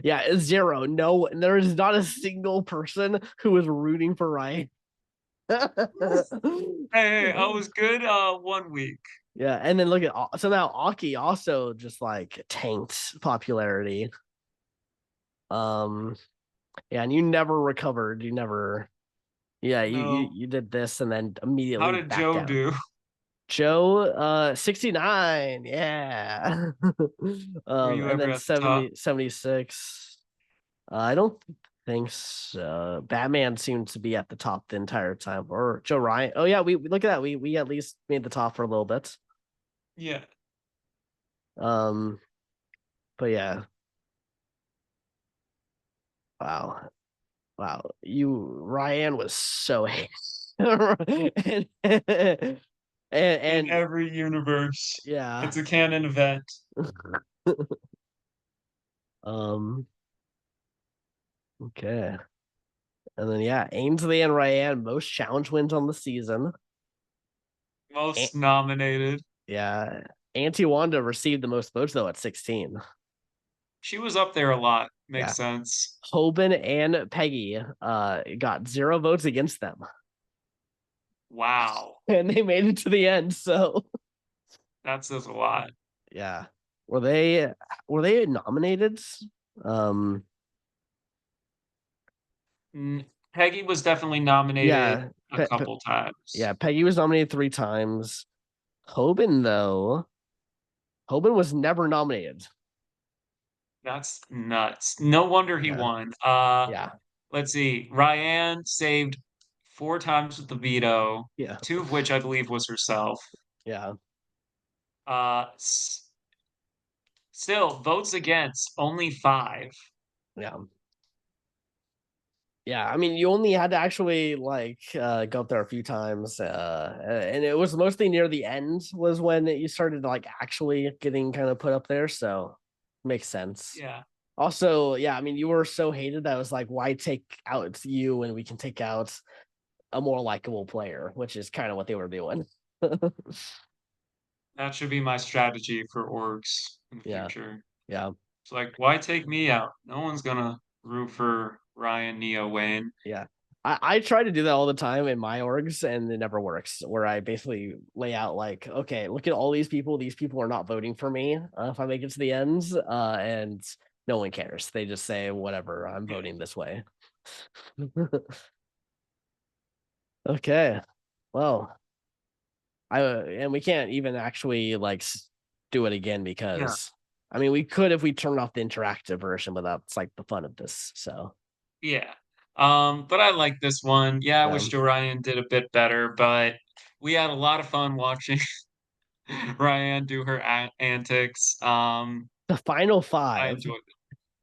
Yeah, it's 0. No, there is not a single person who is rooting for Ryan. Hey, I was good 1 week. Yeah, and then look at so now Aki also just like tanked popularity. Um, yeah, and you never recovered. You never. Yeah, No. you did this and then How immediately did back Joe down. do? Joe, 69, yeah. Were you And ever then at the top? 76. I don't think so. Batman seemed to be at the top the entire time, or Joe Ryan. Oh yeah, we look at that. We at least made the top for a little bit. Yeah. Um, but yeah, wow, wow. You Ryan was so In and every universe. yeah. It's a canon event. um. Okay. And then yeah, Ainsley and Ryan most challenge wins on the season. Most nominated. Yeah, Auntie Wanda received the most votes though at 16. She was up there a lot. Yeah, Makes sense. Hoban and Peggy got 0 votes against them, Wow. and they made it to the end. So That says a lot. yeah, were they nominated? Um, Peggy was definitely nominated yeah, a couple yeah, times. Peggy was nominated 3 times. Hoban though, Hoban was never nominated. That's nuts. No wonder he Yeah, won. yeah, Let's see. Ryan saved 4 times with the veto, yeah, 2 of which I believe was herself. yeah, Uh, Still, votes against only 5. yeah. Yeah, I mean, you only had to actually like go up there a few times, and it was mostly near the end was when you started like actually getting kind of put up there. So makes sense. Yeah. Also, yeah, I mean, you were so hated that I was like, why take out you when we can take out a more likable player, which is kind of what they were doing. That should be my strategy for orgs in the Yeah, future. yeah. It's like, why take me out? No one's gonna root for Ryan, Neo, Wayne. Yeah. I try to do that all the time in my orgs and it never works. Where I basically lay out like, okay, look at all these people. These people are not voting for me if I make it to the end, and no one cares. They just say whatever. I'm Yeah. voting this way. Okay. Well, and we can't even actually like do it again Yeah, because I mean we could if we turned off the interactive version, but that's like the fun of this. So yeah. But I like this one. Yeah, I yeah, wish Orion did a bit better, but we had a lot of fun watching Ryan do her antics. the final I five. enjoyed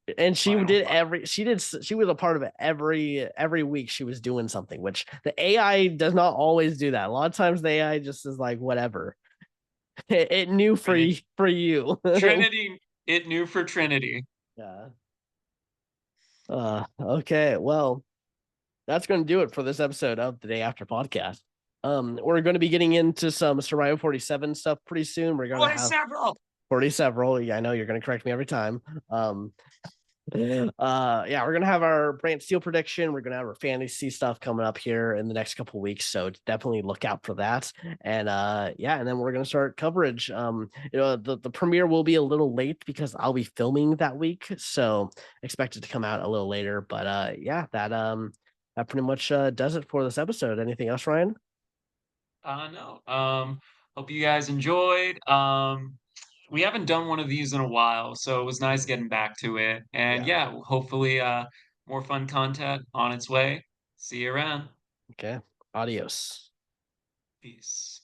the And she final did fight. she was a part of it every week she was doing something, which the AI does not always do that. A lot of times the AI just is like whatever. It knew Trini for you. Trinity, it knew for Trinity. Yeah. Okay. Well, that's going to do it for this episode of the Day After podcast. We're going to be getting into some Survivor 47 stuff pretty soon. We're going to What is have several? 40 several. Yeah, I know you're going to correct me every time. Yeah, we're gonna have our Brantsteele prediction. We're gonna have our fantasy stuff coming up here in the next couple weeks, so definitely look out for that. And yeah, and then we're gonna start coverage. The premiere will be a little late because I'll be filming that week, so expect it to come out a little later. But yeah, that pretty much does it for this episode. Anything else, Ryan? No. Hope you guys enjoyed. We haven't done one of these in a while, so it was nice getting back to it. And Yeah. yeah, hopefully, more fun content on its way. See you around. Okay. Adios. Peace.